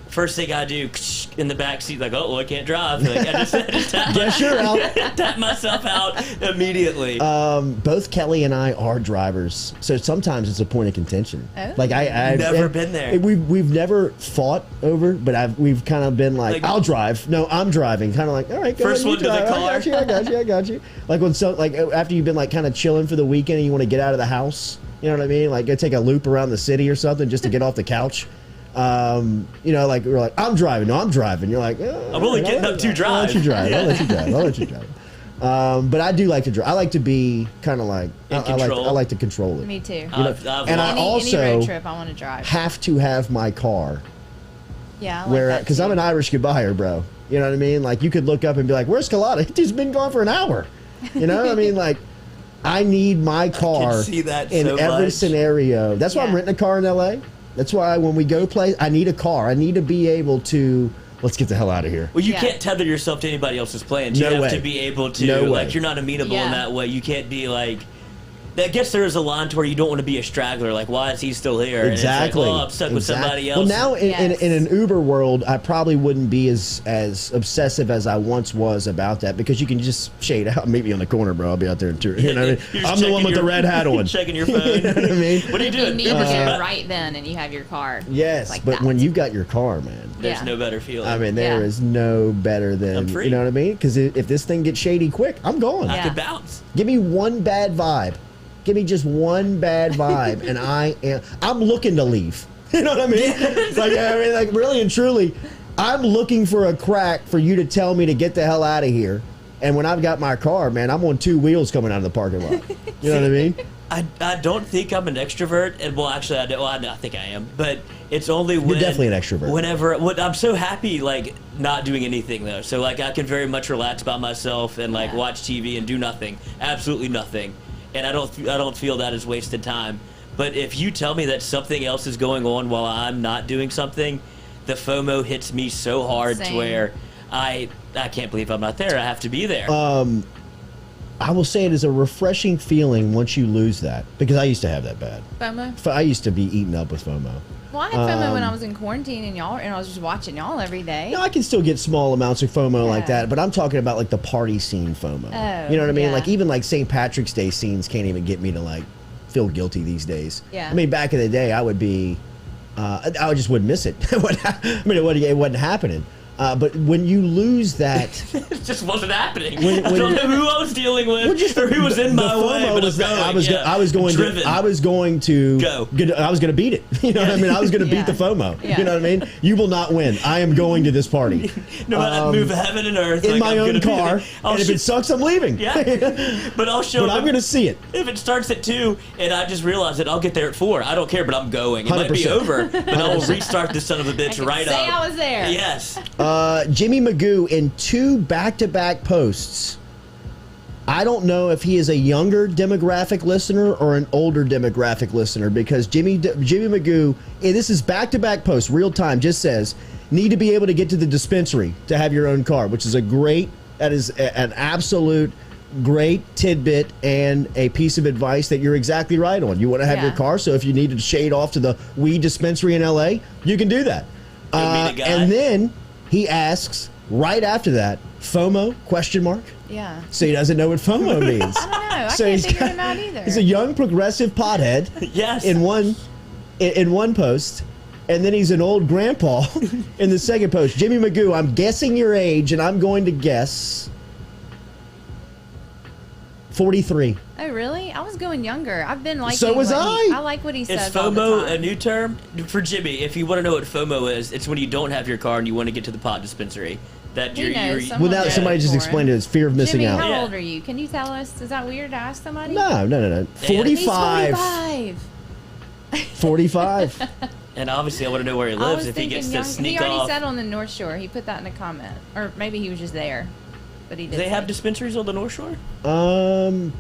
First thing I do in the back seat, like, oh, well, I can't drive. Like, I just tap, Guess you're out. tap myself out immediately. Both Kelly and I are drivers, so sometimes it's a point of contention. Oh. Like I've Never been there. We've never fought over, but we've kind of been like, Like- I'll drive. No, I'm driving. Kind of like, all right, go First ahead, one to you the drive. car. I got you. Like when after you've been like kind of chilling for the weekend and you want to get out of the house, you know what I mean? Like go take a loop around the city or something just to get off the couch. You know, like we're like, I'm driving. No, I'm driving. You're like, I'm only getting up to drive. I'll let you drive. I'll let you drive. But I do like to drive. I like to be kind of like In I control. like to control it. Me too. I've and I any also road trip, I want to drive. have to have my car Yeah, I like where that because I'm too. an Irish goodbyer, bro. You know what I mean? Like you could look up and be like, "Where's Culotta? He's been gone for an hour." You know what I mean? Like I need my car see that in so every much. scenario. That's why I'm Yeah. renting a car in LA. That's why when we go play, I need a car. I need to be able to. Let's get the hell out of here. Well, you Yeah. can't tether yourself to anybody else's plans. You No have way. to be able to, No way. like, you're not amenable in Yeah. that way. You can't be like, I guess there is a line to where you don't want to be a straggler. Like, why is he still here? And Exactly. it's like, oh, I'm stuck with somebody else. Well, now Yes. in an Uber world, I probably wouldn't be as obsessive as I once was about that because you can just shade out. Meet me on the corner, bro. I'll be out there in tour. You know what I mean? You're just I'm the one checking with the your- red hat on. checking your phone. You know what I mean? What are you You doing? need to Uber's go about- right then, and you have your car. Yes, Like but that. when you got your car, man, There's Yeah. no better feeling. I mean, there Yeah. is no better I'm than free. you know what I mean? Because if this thing gets shady quick, I'm gone. I Yeah. could bounce. Give me one bad vibe. Give me just one bad vibe, and I'm looking to leave. You know what I mean? Like really and truly, I'm looking for a crack for you to tell me to get the hell out of here. And when I've got my car, man, I'm on two wheels coming out of the parking lot. You know what I mean? I don't think I'm an extrovert, and well, actually, I do. Well, I think I am, but it's only when definitely an extrovert. I'm so happy, like not doing anything though. So like I can very much relax by myself and like Yeah. watch TV and do nothing, absolutely nothing, and I don't feel that as wasted time. But if you tell me that something else is going on while I'm not doing something, the FOMO hits me so hard to Same. where I can't believe I'm not there. I have to be there. I will say it is a refreshing feeling once you lose that because I used to have that bad. FOMO. I used to be eaten up with FOMO. Well, I had FOMO when I was in quarantine, and I was just watching y'all every day. No, I can still get small amounts of FOMO like Yeah. that, but I'm talking about like the party scene FOMO. Oh, You know what I mean? yeah. Like even like St. Patrick's Day scenes can't even get me to like feel guilty these days. Yeah. I mean, back in the day, I would be, I just wouldn't miss it. I mean, it wasn't happening. But when you lose that, It just wasn't happening. When- I don't know who I was dealing with or who was in the my way. FOMO But was that going, I was yeah, driven. I was going to Go. I was going to beat it. You know what I mean? I was going to Yeah. beat the FOMO. Yeah. You know what I mean? You will not win. I am going to this party No matter move heaven and earth in like, my I'm own gonna be car, there. I'll and if it sucks, I'm leaving. yeah, but I'll show But them. I'm going to see it. If it starts at 2 and I just realize it, I'll get there at 4. I don't care, but I'm going. It might be 100%. over, but I will restart this son of a bitch right Say up. I was there. Yes. Jimmy Magoo in 2 back-to-back posts. I don't know if he is a younger demographic listener or an older demographic listener because Jimmy Magoo, this is back-to-back posts, real time, just says, need to be able to get to the dispensary to have your own car, which is that is an absolute great tidbit and a piece of advice that you're exactly right on. You want to have your Yeah. car, so if you need to shade off to the weed dispensary in LA, you can do that. Go meet a guy. And then he asks right after that, FOMO, question mark? Yeah. So he doesn't know what FOMO means. I don't know. I So can't he's figure got- him out either. He's a young progressive pothead Yes. in one post, and then he's an old grandpa in the second post. Jimmy Magoo, I'm guessing your age, and I'm going to guess 43. Oh, really? I was going younger. I've been liking So was what I. I like what he Is says all the FOMO time. a new term? For Jimmy, if you want to know what FOMO is, it's when you don't have your car and you want to get to the pot dispensary. That He you're, knows you're someone Without did somebody it just for explained him. it, it's fear of missing Jimmy, out. how Yeah. old are you? Can you tell us? Is that weird to ask somebody? No. He's 45. 45. 45. And obviously, I want to know where he I lives was if he thinking gets to young. sneak He already off. said on the North Shore. He put that in a comment. Or maybe he was just there. But he Do did they say. have dispensaries on the North Shore?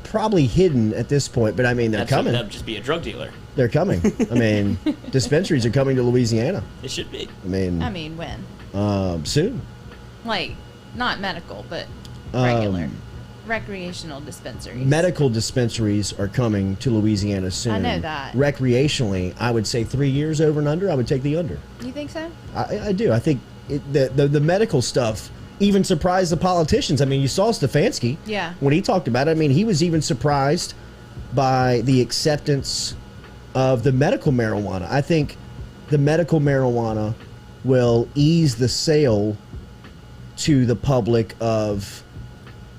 Probably hidden at this point, but I mean, they're coming. That'd just be a drug dealer. They're coming. I mean, dispensaries are coming to Louisiana. It should be. I mean, when? soon. Like, not medical, but regular. Recreational dispensaries. Medical dispensaries are coming to Louisiana soon. I know that. Recreationally, I would say 3 years over and under. I would take the under. You think so? I do. I think the medical stuff even surprised the politicians. I mean, you saw Stefanski. Yeah. When he talked about it, I mean, he was even surprised by the acceptance of the medical marijuana. I think the medical marijuana will ease the sale to the public of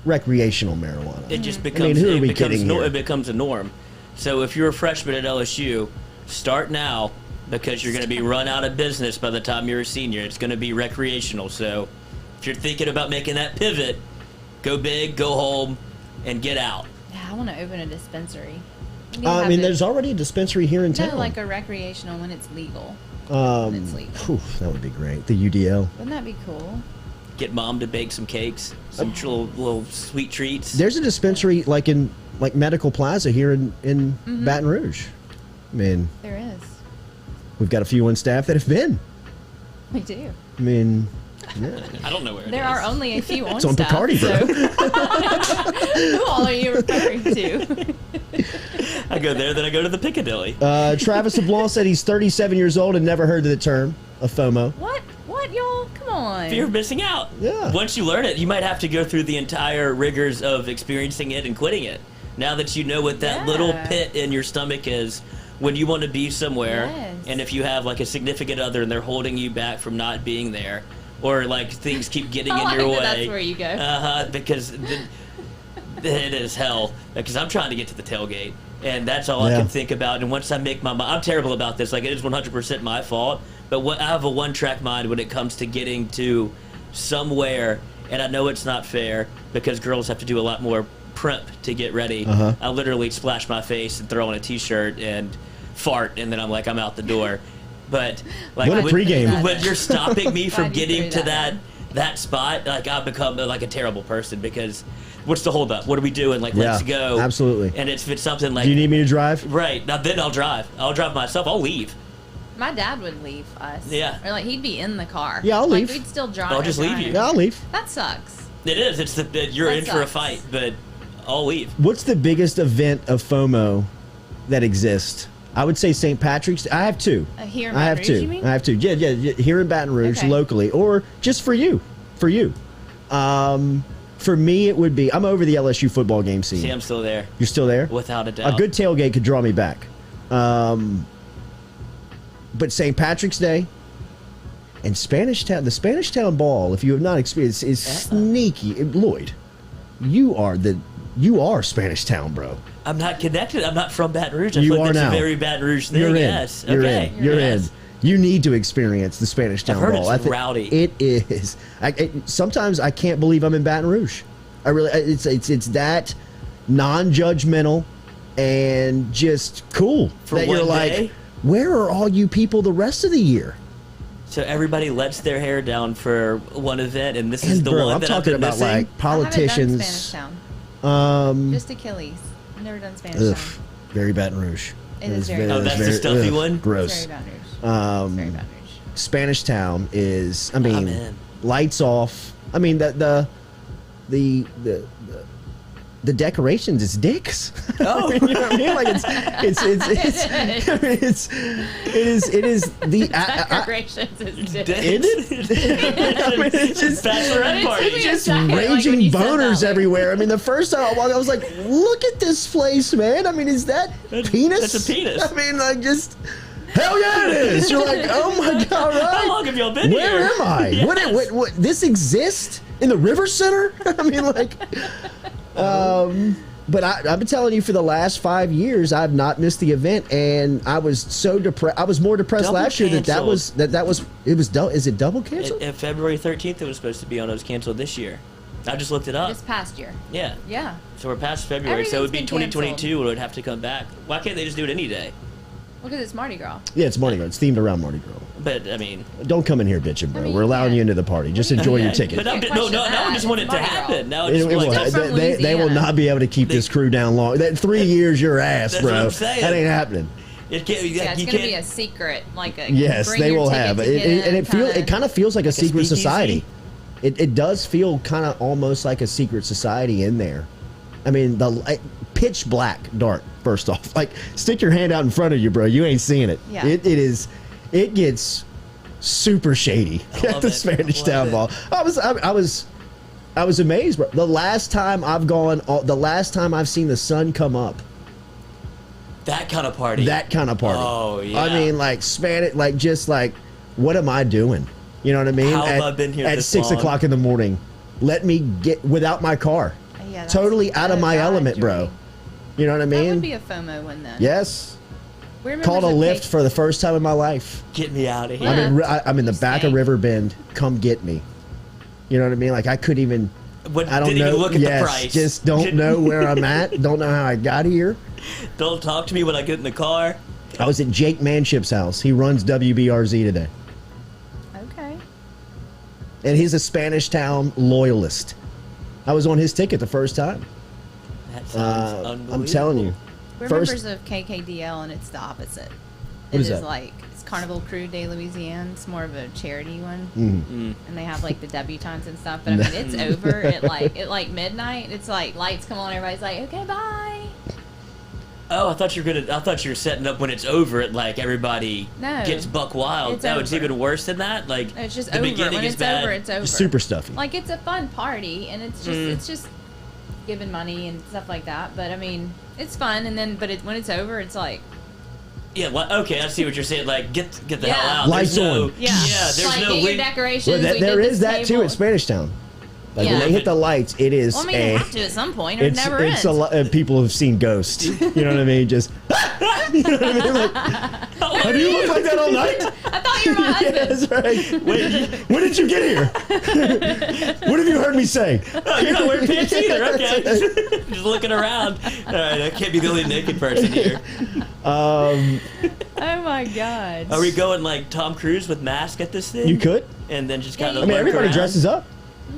recreational marijuana. It just I becomes. mean, who are it we becomes kidding here? It becomes a norm. So if you're a freshman at LSU, start now because you're going to be run out of business by the time you're a senior. It's going to be recreational. So if you're thinking about making that pivot, go big, go home, and get out. Yeah, I want to open a dispensary. We need to I have mean, it- there's already a dispensary here in town. No, like a recreational when it's legal. When it's legal. Phew, that would be great. The UDL. Wouldn't that be cool? Get mom to bake some cakes, some little sweet treats. There's a dispensary like in Medical Plaza here in Baton Rouge. I mean, There is. we've got a few on staff that have been. We do. I mean, yeah. I don't know where it is. There are only a few on It's on staff, Bacardi, bro. so- Who all are you referring to? I go there, then I go to the Piccadilly. Travis LeBlanc said he's 37 years old and never heard of the term of FOMO. What? What, y'all? Come on. Fear of missing out. Yeah. Once you learn it, you might have to go through the entire rigors of experiencing it and quitting it. Now that you know what that little Yeah. pit in your stomach is when you want to be somewhere, Yes. and if you have like a significant other and they're holding you back from not being there, or like things keep getting I in like your that way. that's where you go. Because it is hell. Because I'm trying to get to the tailgate, and that's all I Yeah. can think about. And once I make my mind, I'm terrible about this. Like, it is 100% my fault. But I have a one-track mind when it comes to getting to somewhere, and I know it's not fair because girls have to do a lot more prep to get ready. Uh-huh. I literally splash my face and throw on a t-shirt and fart, and then I'm out the door. But like, What a pregame. when you're stopping me from Glad you getting threw to that that spot, like, I've become like a terrible person because what's the holdup? What are we doing? Like, let's Yeah, go. absolutely. And if it's something like, Do you need me to drive? right, now then I'll drive. I'll drive myself. I'll leave. My dad would leave us. Yeah. Or like he'd be in the car. Yeah, I'll leave. Like, we'd still drive. I'll just leave drive. you. Yeah, I'll leave. That sucks. It is. It's you're That in for a sucks. fight, but I'll leave. What's the biggest event of FOMO that exists? I would say St. Patrick's. I have two. Here in I Baton have Rouge, two. you mean? I have two. Yeah, here in Baton Rouge, Okay. locally, or just for you. For you. For me, it would be. I'm over the LSU football game scene. See, I'm still there, You're still there? without a doubt. A good tailgate could draw me back. But St. Patrick's Day and Spanish Town, the Spanish Town Ball, if you have not experienced, is sneaky. Lloyd, you are Spanish Town, bro. I'm not connected. I'm not from Baton Rouge. I You feel like are that's now. a very Baton Rouge thing. You're in. Yes. You're okay. in. You're Yes. in. You need to experience the Spanish Town heard Ball. it's rowdy. It is. Sometimes I can't believe I'm in Baton Rouge. I really. It's that non-judgmental and just cool For that you're one like, day? where are all you people the rest of the year? So everybody lets their hair down for one event, and this is And the bro, one I'm that talking I've been about missing? like I haven't done politicians. Spanish Town. Just Achilles. I've never done Spanish Ugh, Town. very Baton Rouge. It is very- Oh, it's that's the stuffy one? It's Gross. very Baton Rouge. It's Um, very Baton Rouge. Spanish Town is, I mean, in. lights off. I mean, the the decorations is dicks. Oh. You know what I mean? Like it is the Decorations is it I mean, it's just bachelorette party. It took me a just second, like, raging when you said boners that, everywhere. I mean, the first time I walked, I was like, "Look at this place, man! I mean, is that penis? That's a penis. I mean, like just." Hell yeah, it is! You're like, oh my god, right? How long have y'all been here? Where am I? Yes. What? This exists in the River Center? I mean, like, but I've been telling you for the last 5 years, I've not missed the event, and I was so depressed. I was more depressed Double last year that was Is it double At canceled? February 13th, it was supposed to be on. It was canceled this year. I just looked it up. This past year. Yeah. Yeah. So we're past February, so it would be Everything's been 2022 when it would have to come back. Why can't they just do it any day? Well, because it's Mardi Gras. Yeah, it's Mardi Gras. It's themed around Mardi Gras. But, I mean... Don't come in here bitching, bro. I mean, We're allowing yeah. you into the party. Just enjoy your Okay. ticket. But Can't no, question I just that. want it to Mardi Gras. happen. Now It it's will- like... Still from they will Louisiana. not be able to keep this crew down long. That 3 years, your ass, That's bro. what I'm saying. That ain't happening. It can't, Yeah, it's you going to be can't... a secret, like a Yes, bring they your will ticket have to it, get and in it kind of feels like a secret speakeasy? society. It does feel kind of almost like a secret society in there. I mean, pitch black dark. First off, like stick your hand out in front of you, bro. You ain't seeing it. Yeah. It gets super shady at love the it. Spanish I Town love Ball. I was amazed, bro. The last time I've seen the sun come up. That kind of party. That kind of party. Oh, yeah. I mean, like Spanish, like just like, what am I doing? You know what I mean? How have I been here at this 6 long? o'clock in the morning? Let me get without my car. Yeah, that's Totally out of so my bad, element, bro. Jordy. You know what I That mean? would be a FOMO one then. Yes. We remember Called a the lift cake- for the first time in my life. Get me out of here. Yeah. I'm in the You back of stank. Riverbend. Come get me. You know what I mean? Like I couldn't even. I don't didn't know. even look at yes, the price. just don't know where I'm at. Don't know how I got here. Don't talk to me when I get in the car. I was at Jake Manship's house. He runs WBRZ today. Okay. And he's a Spanish Town loyalist. I was on his ticket the first time. That sounds unbelievable. I'm telling you. We're First- members of KKDL, and it's the opposite. What It is is that? like it's Carnival Crew de Louisiane. It's more of a charity one, Mm. and they have like the debutantes and stuff. But I mean, it's over at like midnight. It's like lights come on. Everybody's like, okay, bye. Oh, I thought you were setting up when it's over at like everybody No. gets buck wild. It's no, it's over. even worse than that. Like No, it's just the over. beginning When is it's bad. over, it's over. Super stuffy. Like it's a fun party, and it's just giving money and stuff like that. But I mean, it's fun. And then, when it's over, it's like. Yeah, well, okay, I see what you're saying. Like, get the Yeah. hell out. Lights There's no, on. Yeah, there's like, no get your wing. decorations. Well, we there did is this that too table. at Spanish Town. Like Yeah. when they hit the lights, it is. Well, I mean, they have to at some point, or it never it's ends. a lot. People have seen ghosts. You know what I mean? Just. You know what I mean? Like, have you looked like that all night? I thought you were my husband. Yeah, that's right. When did you get here? What have you heard me say? Oh, you're not wearing pants either. Okay, That's just looking around. All right, I can't be the only naked person here. Um, Oh my god. Are we going like Tom Cruise with mask at this thing? you could. And then just Yeah, kind you of. I mean, Look everybody around? dresses up.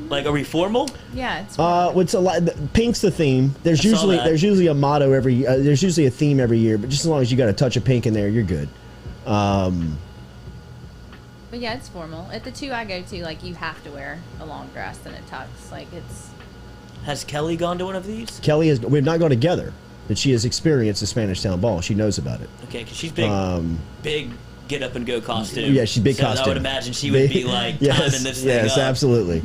Like, are we formal? Yeah, it's. What's a lot? Pink's the theme. There's I saw usually that. there's usually a motto every. There's usually a theme every year, but just as long as you got a touch of pink in there, you're good. But yeah, it's formal. At the two I go to, like you have to wear a long dress and a tux. Like it's. Has Kelly gone to one of these? Kelly has. We've not gone together, but she has experienced the Spanish Town Ball. She knows about it. Okay, because she's big, big get up and go costume. Yeah, she's big so costume. I would imagine she would be like yes, timing this thing yes, up. absolutely.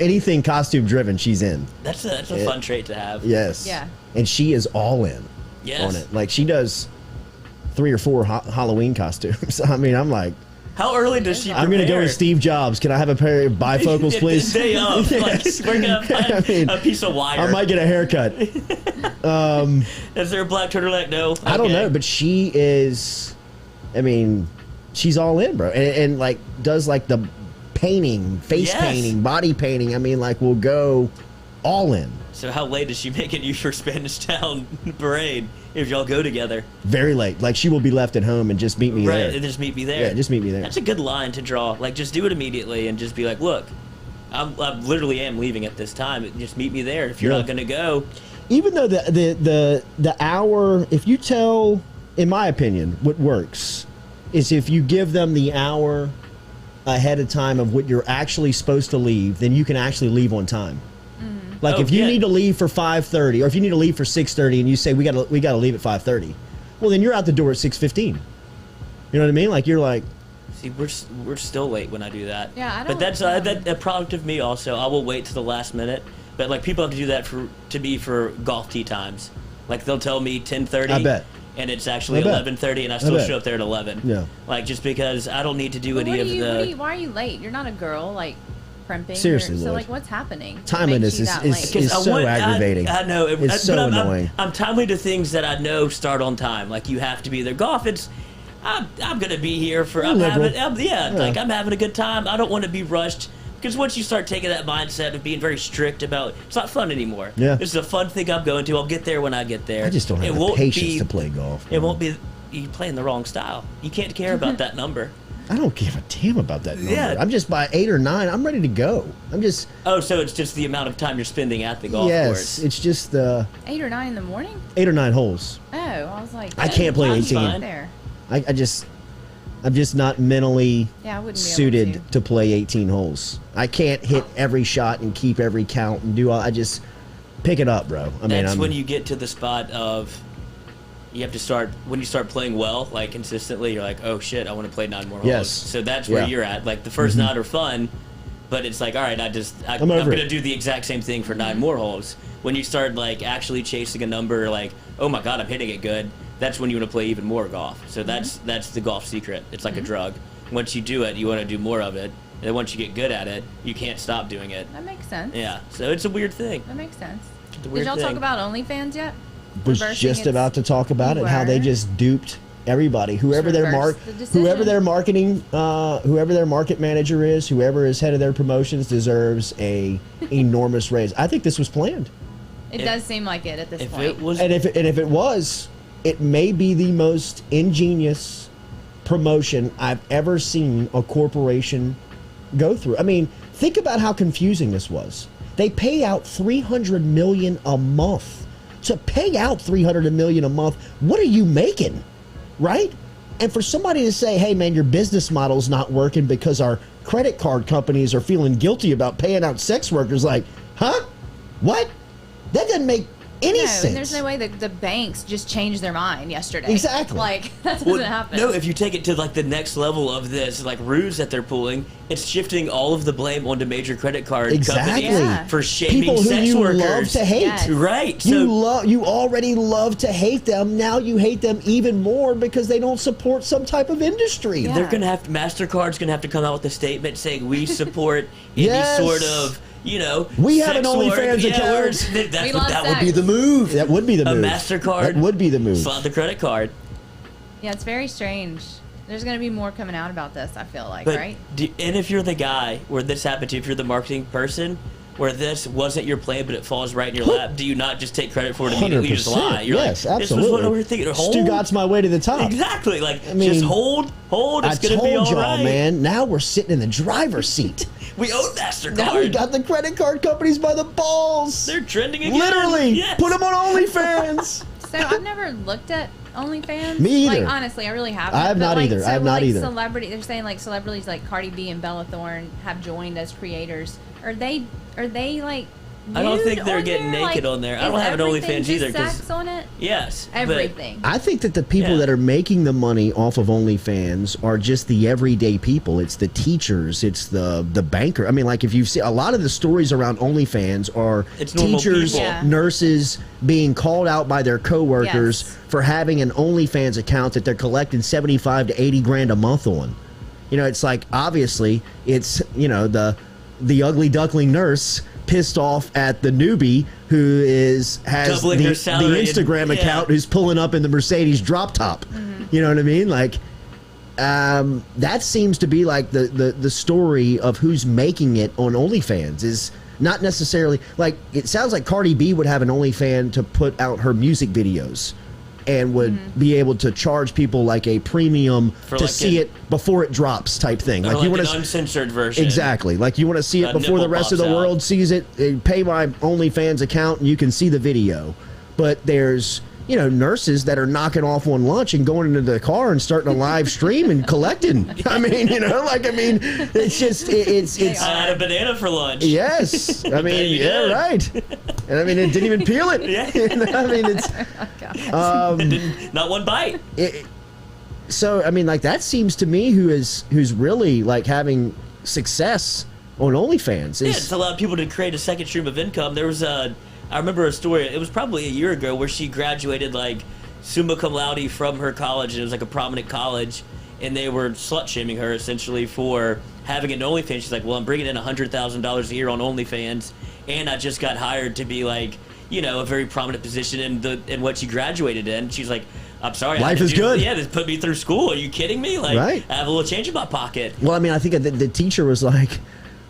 Anything costume driven, she's in. That's a fun trait to have. Yes. Yeah. And she is all in Yes. on it. Like she does 3 or 4 Halloween costumes. I mean, I'm like, How early does she prepare? I'm gonna go with Steve Jobs. Can I have a pair of bifocals, please? Day of. Yes. Like, we're going to find I mean, a piece of wire. I might get a haircut. Is there a black turtleneck? No. I don't Okay. know, but she is. I mean, she's all in, bro, and like does like the painting, face Yes. painting, body painting. I mean, like will go all in. So how late is she making you for Spanish Town Parade if y'all go together? Very late. Like she will be left at home and just meet me Right, there. and just meet me there. Yeah, just meet me there. That's a good line to draw. Like, just do it immediately and just be like, look, I literally am leaving at this time. Just meet me there. If you're Yeah. not going to go, Even though the hour, if you tell, in my opinion, what works is if you give them the hour ahead of time of what you're actually supposed to leave, then you can actually leave on time. Like if you need to leave for 5:30, or if you need to leave for 6:30, and you say we got to leave at 5:30, well then you're out the door at 6:15. You know what I mean? Like you're like. See, we're still late when I do that. Yeah, I don't. But that's a product of me also. I will wait to the last minute. But like people have to do that for golf tee times. Like they'll tell me 10:30. I bet. And it's actually 11:30, and I still show up there at 11. Yeah. Like just because I don't need to do any of the. Why are you late? You're not a girl like primping. Seriously, so Liv. like what's happening? Timeliness is so aggravating. I know. It's so annoying. I'm timely to things that I know start on time. Like you have to be there. Golf, I'm gonna be here for. I'm having a good time. I don't want to be rushed. Because once you start taking that mindset of being very strict about, it's not fun anymore. Yeah. This is a fun thing I'm going to. I'll get there when I get there. I just don't have the patience to play golf. It won't be, you playing the wrong style. You can't care about that number. I don't give a damn about that number. Yeah. I'm just by 8 or 9. I'm ready to go. I'm just. Oh, so it's just the amount of time you're spending at the golf course. Yes, it's just the 8 or 9 in the morning. 8 or 9 holes. Oh, I was like, I can't play 18. There. I'm just not mentally I wouldn't be suited able to play 18 holes. I can't hit every shot and keep every count and do all. I just pick it up, bro. That's when you get to the spot of you have to start when you start playing well, like consistently. You're like, oh shit, I want to play 9 more holes. Yes. So that's where you're at. Like the first 9 are fun, but it's like, all right, I'm gonna do the exact same thing for 9 more holes. When you start like actually chasing a number, like, oh my god, I'm hitting it good. That's when you want to play even more golf. So that's the golf secret. It's like a drug. Once you do it, you want to do more of it. And then once you get good at it, you can't stop doing it. That makes sense. Yeah. So it's a weird thing. That makes sense. It's a weird Did y'all thing. talk about OnlyFans yet? Was just about to talk about it. How they just duped everybody. Whoever their marketing, whoever their market manager is, whoever is head of their promotions deserves a enormous raise. I think this was planned. It does seem like it at this point. It was, and if it was, it may be the most ingenious promotion I've ever seen a corporation go through. I mean, think about how confusing this was. They pay out $300 million a month. To pay out $300 million a month, what are you making, right? And for somebody to say, "Hey, man, your business model's not working because our credit card companies are feeling guilty about paying out sex workers," like, huh? What? That doesn't make any sense. And there's no way that the banks just changed their mind yesterday. Exactly. Like, that doesn't happen. No, if you take it to like the next level of this, like Rouge that they're pulling, it's shifting all of the blame onto major credit card companies for shaming people who sex you workers. love to hate. Yes. Right. So You already love to hate them. Now you hate them even more because they don't support some type of industry. Yeah. they're gonna have MasterCard's gonna have to come out with a statement saying we support Yes. any sort of, you know, We have sex an work. OnlyFans account. That love would be sex. the move. That would be the A move. MasterCard. That would be the move. Slot the credit card. Yeah, it's very strange. There's going to be more coming out about this, I feel like, But right? And if you're the guy where this happened to, if you're the marketing person where this wasn't your plan but it falls right in your lap, do you not just take credit for it immediately? You just lie. You're yes, like, absolutely. This was what we were thinking. Stu Gott's my way to the top. Exactly. Like, I mean, just hold. It's going to be all y'all, right. man. Now we're sitting in the driver's seat. We own MasterCard. Now we got the credit card companies by the balls. They're trending again. Literally. Yes. Put them on OnlyFans. So I've never looked at OnlyFans. Me either. Like, honestly, I really haven't. I have But, not like, either. So I have not like either. They're saying like celebrities like Cardi B and Bella Thorne have joined as creators. Are they like? I don't think nude they're on getting there? naked Like, on there. I is don't have an everything OnlyFans either. just sex on it. Yes. but- Everything. I think that the people that are making the money off of OnlyFans are just the everyday people. It's the teachers. It's the banker. I mean, like if you've seen a lot of the stories around OnlyFans are It's normal teachers, people. Yeah. nurses being called out by their coworkers Yes. for having an OnlyFans account that they're collecting 75 to 80 grand a month on. You know, it's like obviously it's, you know, the ugly duckling nurse pissed off at the newbie who has Doubling the her salary Instagram and- account who's pulling up in the Mercedes drop top. You know what I mean? Like that seems to be like the story of who's making it on OnlyFans is not necessarily like it sounds like Cardi B would have an OnlyFans to put out her music videos and would be able to charge people like a premium For to like see an- it before it drops type thing. Like you an want uncensored version. exactly like you want to see it A before the nipple rest of the pops out. world sees it. Pay my OnlyFans account and you can see the video. But there's nurses that are knocking off on lunch and going into the car and starting a live stream and collecting. It's just it's. I had a banana for lunch. Yes, I mean, yeah, right. And I mean, it didn't even peel it. Yeah. I mean, it's not one bite. So I mean, like that seems to me who's really like having success on OnlyFans. It's allowed people to create a second stream of income. There was I remember a story. It was probably a year ago where she graduated like summa cum laude from her college, and it was like a prominent college, and they were slut shaming her essentially for having an OnlyFans. She's like, "Well, I'm bringing in $100,000 a year on OnlyFans, and I just got hired to be like, a very prominent position in what she graduated in." She's like, "I'm sorry, life is good. Yeah, this put me through school. Are you kidding me? Like, right. I have a little change in my pocket." Well, I mean, I think the teacher was like,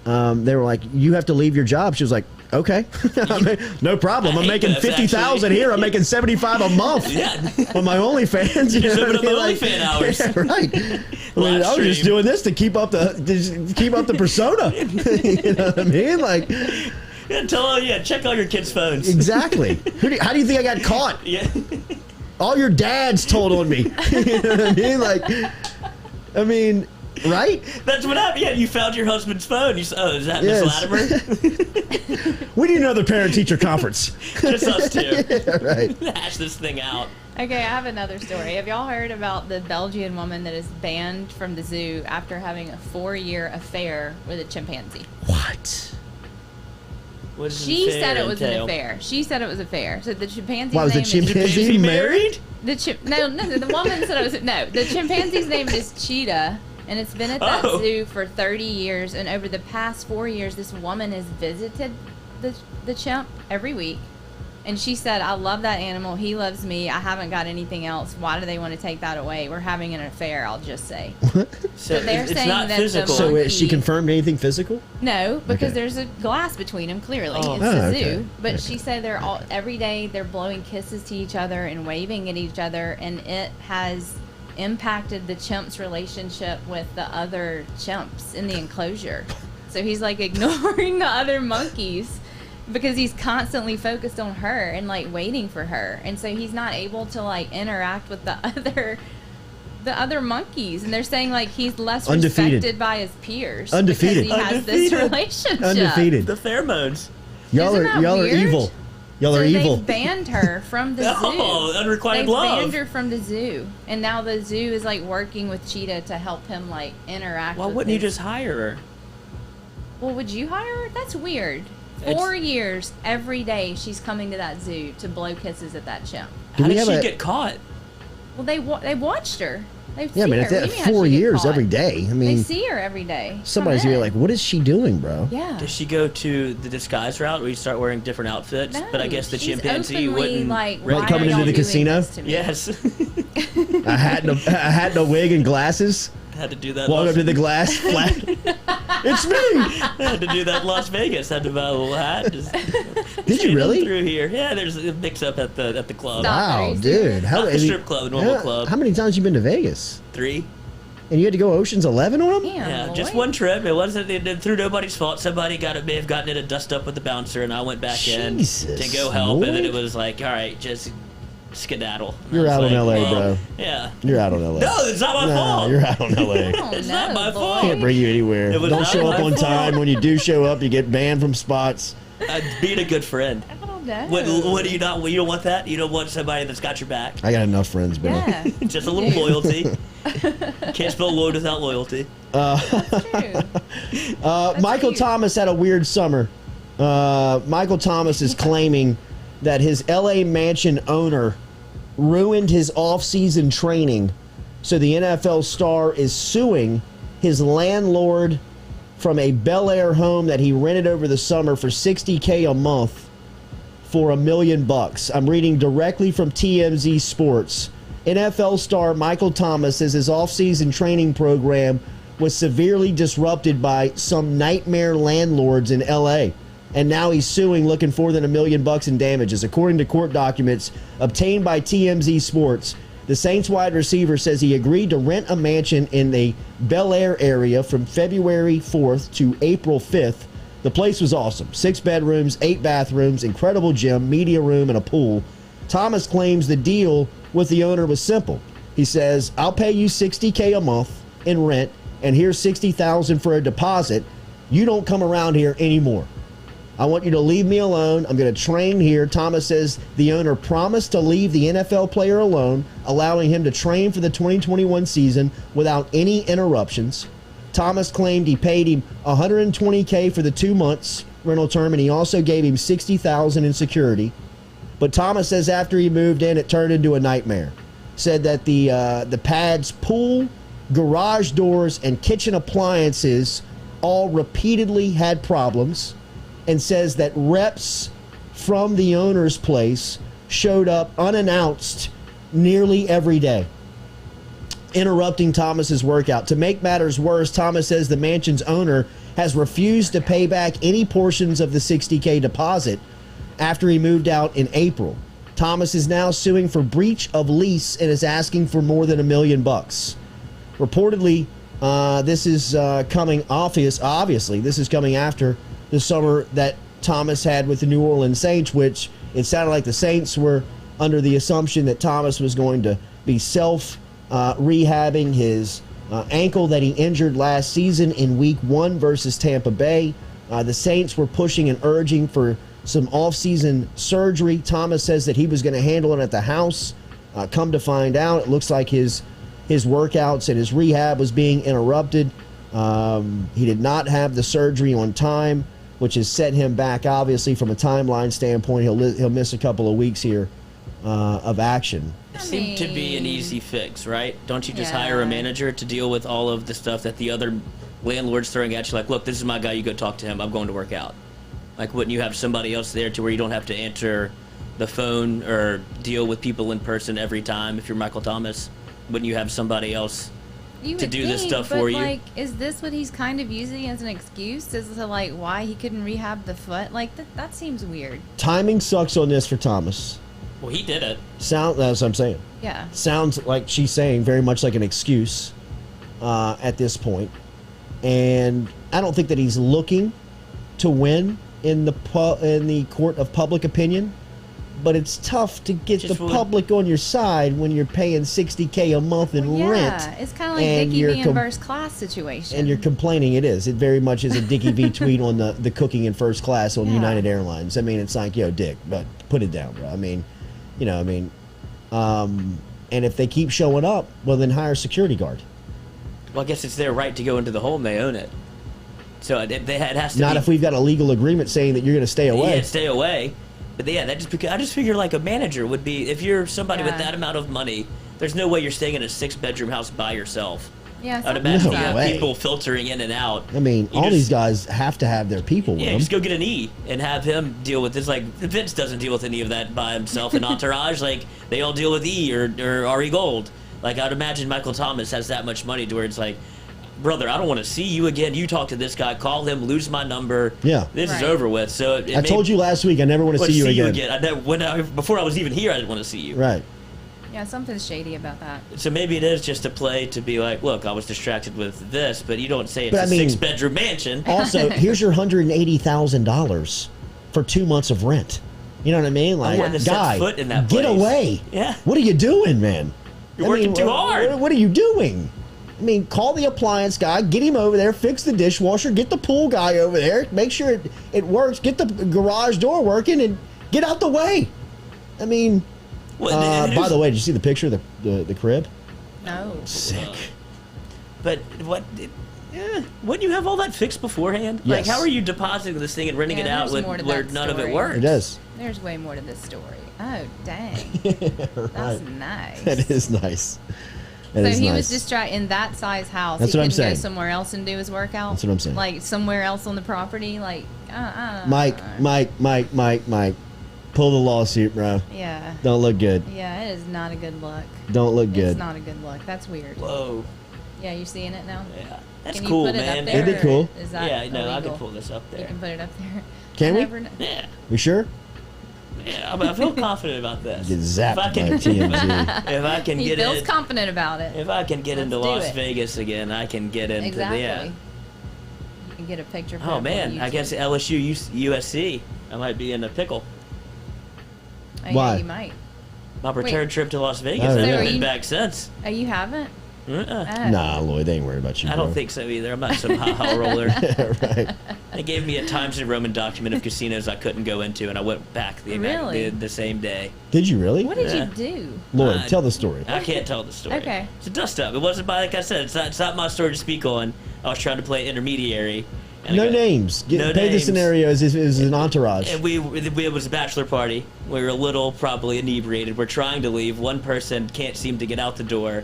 they were like, "You have to leave your job." She was like, "Okay, I mean, no problem. I'm making 50,000 here. I'm making 75 a month on my OnlinFans." You just open up OnlyFans hours. Yeah, right. I mean, I was just doing this to keep up the persona. You know what I mean? Like, check all your kids' phones. Exactly. How do you think I got caught? Yeah. All your dads told on me. You know what I mean? Like, right? That's what happened. Yeah, you found your husband's phone. You said, "Oh, is that Miss Latimer?" We need another parent-teacher conference. Just us two. Yeah, right. Hash this thing out. Okay, I have another story. Have y'all heard about the Belgian woman that is banned from the zoo after having a 4-year affair with a chimpanzee? What? She said it was an affair. She said it was a fair. So the chimpanzee's Why was the chimpanzee married? No. The woman said it was no. The chimpanzee's name is Cheetah, and it's been at that zoo for 30 years. And over the past 4 years, this woman has visited the chimp every week. And she said, "I love that animal. He loves me. I haven't got anything else. Why do they want to take that away? We're having an affair, I'll just say." So they're it's saying not that physical. So has she confirmed anything physical? No, because Okay. there's a glass between them, clearly. Oh. It's a zoo. Okay. But she said they're all every day they're blowing kisses to each other and waving at each other, and it has impacted the chimp's relationship with the other chimps in the enclosure. So he's like ignoring the other monkeys because he's constantly focused on her and like waiting for her. And so he's not able to like interact with the other monkeys, and they're saying like he's less respected by his peers. Undefeated. Because he has this relationship. Undefeated. The pheromones. Y'all Isn't that are weird? evil. Y'all are So evil. they banned her from the zoo. Oh, unrequited They love. banned her from the zoo, and now the zoo is like working with Cheetah to help him like interact. Why with wouldn't you his- just hire her? Well, would you hire her? That's weird. It's- 4 years every day she's coming to that zoo to blow kisses at that chimp. How we did have she a- get caught? Well, they watched her. They've Yeah, I seen mean, her. if that What do you mean, how'd 4 she get years caught? every day, I They mean, see her every day. somebody's Come gonna be in. like, "What is she doing, bro?" Yeah. Does she go to the disguise route where you start wearing different outfits? No, But I guess the she's chimpanzee openly, wouldn't. like, Like why coming are into y'all the doing casino? this to me? Yes. A hat and a wig and glasses. Had to do that. Walk up to the glass flat. It's me. Had to do that in Las Vegas. Had to buy a little hat. Just Did you really? through here? Yeah, there's a mix up at the club. Stop. Wow, Are you dude. serious? Not the strip club, the normal club. How many times you been to Vegas? 3. And you had to go Ocean's 11 on them? Damn, Yeah, boy. just one trip. It wasn't through nobody's fault. Somebody may have gotten it a dust up with the bouncer, and I went back Jesus, in to go help. And then Lord. it was like, all right, just skedaddle. And I You're was out in like, LA, well, bro. Yeah. You're out on LA. No, it's not my No, fault. you're out on LA. Oh, It's no, not my boy. fault. Can't bring you anywhere. It was Don't not show up my on fault. time. When you do show up, you get banned from spots. Being a good friend. I don't know. What do you not? You don't want that. You don't want somebody that's got your back. I got enough friends, bro. Yeah. Just a little loyalty. Can't spell loyal without loyalty. That's true. Michael cute. Thomas had a weird summer. Michael Thomas is claiming that his LA mansion owner ruined his off-season training. So the NFL star is suing his landlord from a Bel Air home that he rented over the summer for $60K a month for $1 million. I'm reading directly from TMZ Sports. NFL star Michael Thomas says his off-season training program was severely disrupted by some nightmare landlords in LA. And now he's suing, looking for more than $1 million in damages. According to court documents obtained by TMZ Sports, the Saints wide receiver says he agreed to rent a mansion in the Bel Air area from February 4th to April 5th. The place was awesome. 6 bedrooms, 8 bathrooms, incredible gym, media room, and a pool. Thomas claims the deal with the owner was simple. He says, I'll pay you $60K a month in rent, and here's $60,000 for a deposit. You don't come around here anymore. I want you to leave me alone. I'm going to train here. Thomas says the owner promised to leave the NFL player alone, allowing him to train for the 2021 season without any interruptions. Thomas claimed he paid him $120K for the 2 months rental term, and he also gave him $60,000 in security. But Thomas says after he moved in, it turned into a nightmare. Said that the pad's pool, garage doors, and kitchen appliances all repeatedly had problems, and says that reps from the owner's place showed up unannounced nearly every day, interrupting Thomas's workout. To make matters worse, Thomas says the mansion's owner has refused to pay back any portions of the $60K deposit after he moved out in April. Thomas is now suing for breach of lease and is asking for more than $1 million. Reportedly, this is coming obviously this is coming after the summer that Thomas had with the New Orleans Saints, which it sounded like the Saints were under the assumption that Thomas was going to be rehabbing his ankle that he injured last season in Week 1 versus Tampa Bay. The Saints were pushing and urging for some off-season surgery. Thomas says that he was going to handle it at the house. Come to find out, it looks like his workouts and his rehab was being interrupted. He did not have the surgery on time, which has set him back, obviously, from a timeline standpoint. He'll miss a couple of weeks here of action. It seemed to be an easy fix, right? Don't you just hire a manager to deal with all of the stuff that the other landlord's throwing at you? Like, look, this is my guy. You go talk to him. I'm going to work out. Like, wouldn't you have somebody else there to where you don't have to answer the phone or deal with people in person every time if you're Michael Thomas? Wouldn't you have somebody else to do this stuff for you? Like, is this what he's kind of using as an excuse as to, like, why he couldn't rehab the foot? Like, that seems weird. Timing sucks on this for Thomas. Well, he did it. That's what I'm saying. Yeah. Sounds like she's saying very much like an excuse at this point. And I don't think that he's looking to win in the court of public opinion. But it's tough to get the public on your side when you're paying $60K a month in rent. Yeah, it's kind of like Dickie V in First Class situation. And you're complaining. It is. It very much is a Dickie V tweet on the cooking in first class on United Airlines. I mean, it's like, yo, Dick, but put it down, bro. I mean, and if they keep showing up, well, then hire a security guard. Well, I guess it's their right to go into the home. They own it. So it has to Not if we've got a legal agreement saying that you're going to stay away. Yeah, stay away. But yeah, I just figure like a manager would be, if you're somebody with that amount of money, there's no way you're staying in a 6-bedroom house by yourself. Yeah, I'd imagine No you have way. people filtering in and out. I mean, these guys have to have their people with them. Just go get an E and have him deal with this. Like, Vince doesn't deal with any of that by himself in Entourage. Like, they all deal with E or Ari Gold. Like, I'd imagine Michael Thomas has that much money to where it's like, brother, I don't want to see you again. You talk to this guy, call him, lose my number. Yeah. This is over with. So I told you last week I never want to see you again. Before I was even here, I didn't want to see you. Right. Yeah, something's shady about that. So maybe it is just a play to be like, look, I was distracted with this, but you don't say it's a 6-bedroom mansion. Also, here's your $180,000 for 2 months of rent. You know what I mean? Like, guy, foot in that get place. away. Yeah. What are you doing, man? You're working too hard. What are you doing? I mean, call the appliance guy, get him over there, fix the dishwasher, get the pool guy over there, make sure it works, get the garage door working, and get out the way. I mean, by the way, did you see the picture of the crib? No. Sick. But wouldn't you have all that fixed beforehand? Yes. Like, how are you depositing this thing and renting it out where none of it works? It does. There's way more to this story. Oh, dang. Right. That's nice. That is nice. So he was distracted in that size house. That's he what I'm couldn't saying. Go somewhere else and do his workout. That's what I'm saying. Like somewhere else on the property. Like, Mike, pull the lawsuit, bro. Yeah. Don't look good. Yeah, it is not a good look. Don't look good. It's not a good look. That's weird. Whoa. Yeah, you seeing it now? Yeah. That's Can cool, you put it man. up there, Isn't it cool? Is that Yeah, no, I illegal? can pull this up there. You can put it up there. Can we? Yeah. You sure? Yeah, I feel confident about this. Get zapped by can, TMZ. if I can He get feels in, confident about it. if I can get into Let's do Las it. Vegas again, I can get into Exactly. the. You can get a picture. Oh man, I guess LSU USC. I might be in a pickle. Oh, Why? Yeah, you might. My return trip to Las Vegas. Oh, I yeah. haven't been back since. Oh, you haven't? Oh. Nah, Lloyd, they ain't worried about you. I bro. don't think so either. I'm not some high roller. Right. They gave me a Times New Roman document of casinos I couldn't go into, and I went back the same day. Did you really? What did Yeah. you do? Lloyd, tell the story. I can't tell the story. Okay. It's a dust up. It wasn't like I said. It's not my story to speak on. I was trying to play intermediary. And No names. No Paint the names. scenario as if it was an entourage. And it was a bachelor party. We were a little probably inebriated. We're trying to leave. One person can't seem to get out the door.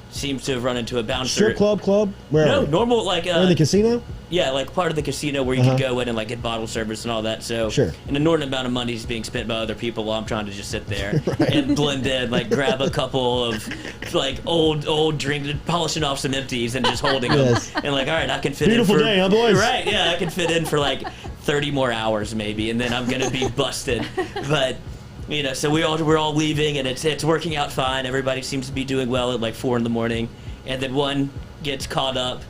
Seems to have run into a bouncer. Strip club? Where? No, normal like in the casino? Yeah, like part of the casino where you can go in and like get bottle service and all that. So Sure. an inordinate amount of money is being spent by other people while I'm trying to just sit there and blend in, like grab a couple of like old drink, polishing off some empties and just holding Yes. them. And like, all right, I can fit Beautiful in for day, huh, boys? Right, yeah, I can fit in for like 30 more hours maybe, and then I'm gonna be busted. But so we're all leaving, and it's working out fine. Everybody seems to be doing well at like 4 a.m, and then one gets caught up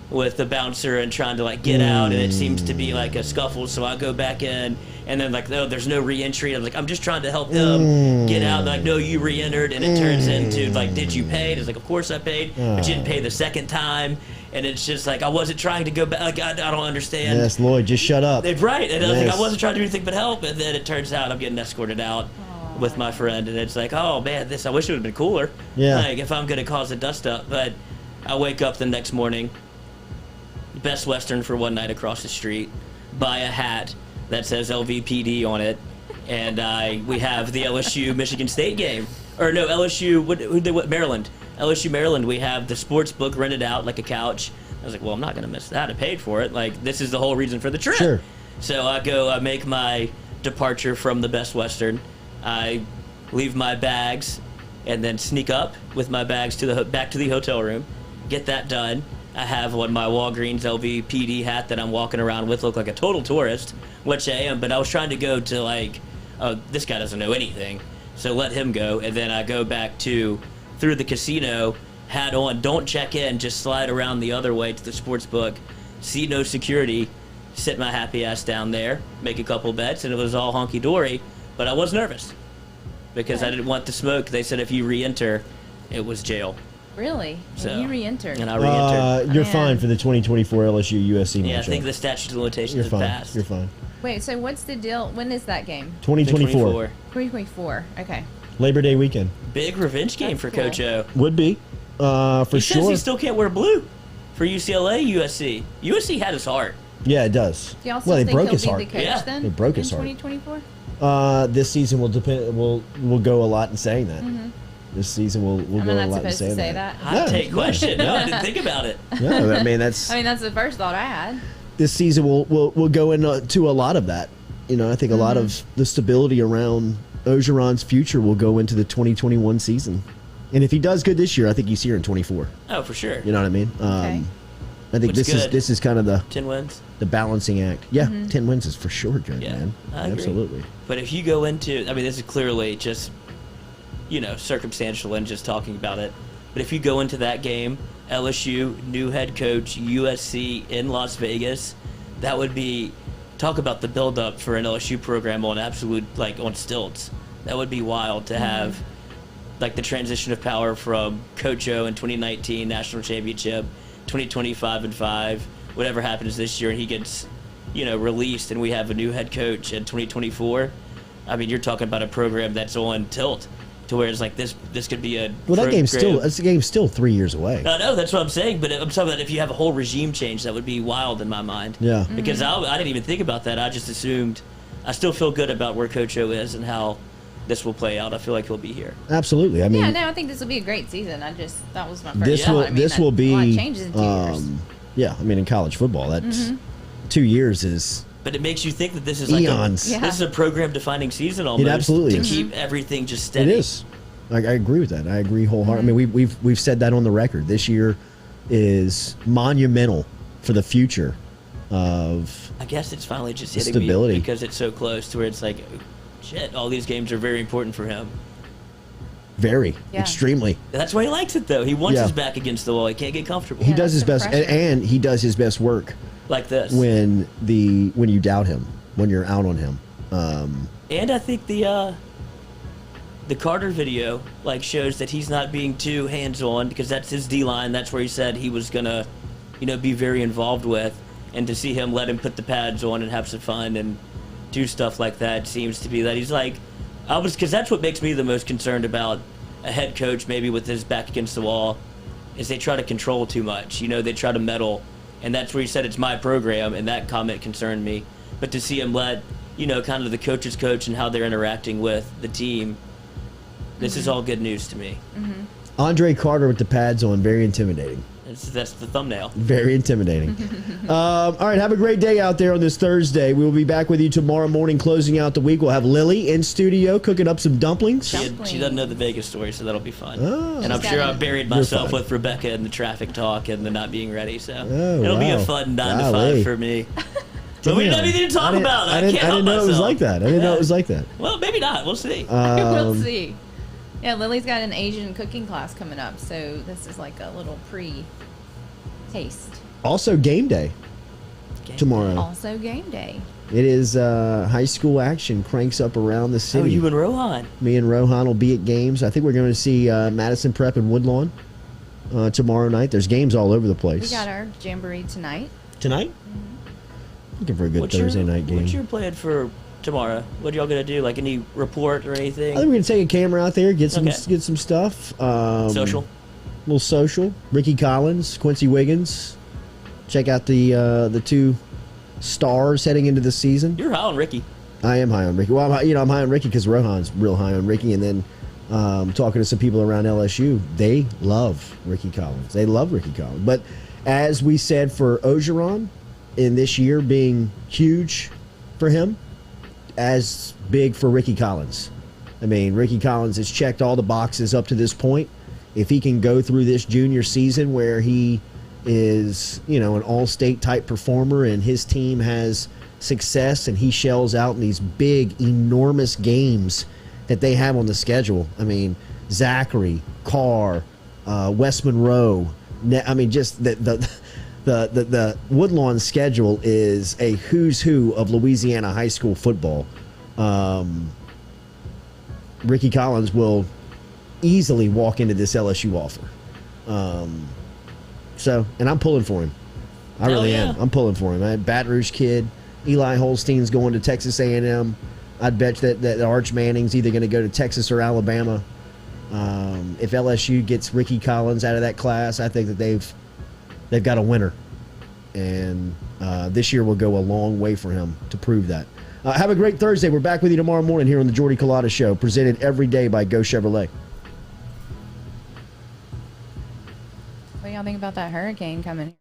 with the bouncer and trying to like get out, and it seems to be like a scuffle. So I go back in, and then like, no, there's no re-entry. I'm like, I'm just trying to help him get out. They're like, no, you re-entered, and it turns into like, did you pay? And it's like, of course I paid, but you didn't pay the second time. And it's just like, I wasn't trying to go back. Like, I don't understand. Yes, Lloyd, just shut up. Right, and I was like, Yes. I wasn't trying to do anything but help, and then it turns out I'm getting escorted out with my friend, and it's like, oh man, I wish it would have been cooler. Yeah. Like, if I'm gonna cause a dust up, but I wake up the next morning, Best Western for one night across the street, buy a hat that says LVPD on it, and we have the LSU Michigan State game, or no, LSU Maryland. LSU Maryland. We have the sports book rented out like a couch. I was like, well, I'm not gonna miss that. I paid for it. Like, this is the whole reason for the trip. Sure. So I make my departure from the Best Western. I leave my bags and then sneak up with my bags back to the hotel room. Get that done. I have my Walgreens LVPD hat that I'm walking around with, look like a total tourist, which I am, but I was trying to go to like, oh, this guy doesn't know anything, so let him go. And then I go back through the casino, hat on, don't check in, just slide around the other way to the sports book, see no security, sit my happy ass down there, make a couple bets, and it was all honky-dory, but I was nervous because I didn't want to smoke. They said if you re-enter, it was jail. Really? So, And you re-entered? And I re-entered. You're Man. fine for the 2024 LSU USC matchup. Yeah, I think the statute of limitations You're is fine. passed. You're fine. Wait, so what's the deal? When is that game? 2024. 2024. Okay. Labor Day weekend. Big revenge game That's for cool. Coach O. Would be. For He says sure. he still can't wear blue for UCLA, USC. USC had his heart. Yeah, it does. Do y'all still Well, they think broke he'll his be heart. the coach Yeah. then? They broke his in heart. 2024? This season will depend. Will go a lot in saying that. This season will Am go I a not lot in supposed to saying say that. that? Hot take question. No, I didn't think about it. No, I mean that's I mean, that's the first thought I had. this season will go into a lot of that. I think a lot of the stability around Ogeron's future will go into the 2021 season. And if he does good this year, I think he's here in 24. Oh, for sure. You know what I mean? Okay. I think Which is good. this is kind of the 10 wins. balancing act. Yeah, 10 wins is for sure good, Yeah, man. I agree. Absolutely. But if you go into, I mean, this is clearly just, circumstantial and just talking about it. But if you go into that game, LSU, new head coach, USC in Las Vegas, that would be, talk about the build-up for an LSU program on absolute, on stilts. That would be wild to have, the transition of power from Coach O in 2019, national championship, 2025 and 5, whatever happens this year, and he gets, released, and we have a new head coach in 2024. I mean, you're talking about a program that's on tilt, to where it's like this could be a Well, that game's still 3 years away. I know, that's what I'm saying, but I'm talking about if you have a whole regime change, that would be wild in my mind. Yeah. Because I didn't even think about that. I just assumed, I still feel good about where Coach O is and how this will play out. I feel like he'll be here. Absolutely. I mean, Yeah, no, I think this will be a great season. That was my first this thought. will I mean, this will a lot be of changes in 2 years. yeah. I mean, in college football, that's 2 years is But it makes you think that this is eons. Yeah. this is a program-defining season almost. absolutely to is. keep everything just It steady. is. I agree with that. I agree wholeheartedly. I mean, we've said that on the record. This year is monumental for the future of I guess it's finally just The hitting stability. me because it's so close to where it's like, oh, shit, all these games are very important for him. very Yeah. extremely. That's why he likes it, though. He wants Yeah. his back against the wall. He can't get comfortable. He Yeah, does his that's best, the pressure. and he does his best work Like this. when you doubt him, when you're out on him. And I think the the Carter video like shows that he's not being too hands-on because that's his D-line. That's where he said he was gonna, be very involved with. And to see him let him put the pads on and have some fun and do stuff like that seems to be that he's like, because that's what makes me the most concerned about a head coach maybe with his back against the wall, is they try to control too much. They try to meddle, and that's where he said it's my program, and that comment concerned me. But to see him let, kind of the coach's coach and how they're interacting with the team, this is all good news to me. Andre Carter with the pads on, very intimidating. That's the thumbnail. Very intimidating. All right, have a great day out there on this Thursday. We will be back with you tomorrow morning, closing out the week. We'll have Lily in studio cooking up some dumplings. She doesn't know the Vegas story, so that'll be fun. Oh. And I'm sure I buried myself with Rebecca and the traffic talk and the not being ready, so it'll be a fun 9 to 5 for me. But we don't have anything to talk about. I didn't know it was like that. I didn't know it was like that. Well, maybe not. We'll see. We'll see. Yeah, Lily's got an Asian cooking class coming up, so this is like a little pre-taste. Also, game day tomorrow. Also, game day. It is high school action cranks up around the city. Oh, you and Rohan. Me and Rohan will be at games. I think we're going to see Madison Prep and Woodlawn tomorrow night. There's games all over the place. We got our jamboree tonight. Tonight? Looking for a good Thursday night game. What's your plan for tomorrow? What are y'all gonna do? Like any report or anything? I think we're gonna take a camera out there, get some stuff. Social. A little social. Ricky Collins, Quincy Wiggins. Check out the two stars heading into the season. You're high on Ricky. I am high on Ricky. Well, I'm high on Ricky because Rohan's real high on Ricky, and then talking to some people around LSU, they love Ricky Collins. They love Ricky Collins. But as we said for Ogeron, in this year being huge for him, as big for Ricky Collins. I mean, Ricky Collins has checked all the boxes up to this point. If he can go through this junior season where he is, an all-state type performer and his team has success and he shells out in these big, enormous games that they have on the schedule. I mean, Zachary, Carr, West Monroe. I mean, just the Woodlawn schedule is a who's who of Louisiana high school football. Ricky Collins will easily walk into this LSU offer. And I'm pulling for him. I really am. I'm pulling for him. Baton Rouge kid. Eli Holstein's going to Texas A&M. I'd bet that Arch Manning's either going to go to Texas or Alabama. If LSU gets Ricky Collins out of that class, I think that they've got a winner. And this year will go a long way for him to prove that. Have a great Thursday. We're back with you tomorrow morning here on the Jordy Culotta Show, presented every day by Go Chevrolet. What do y'all think about that hurricane coming?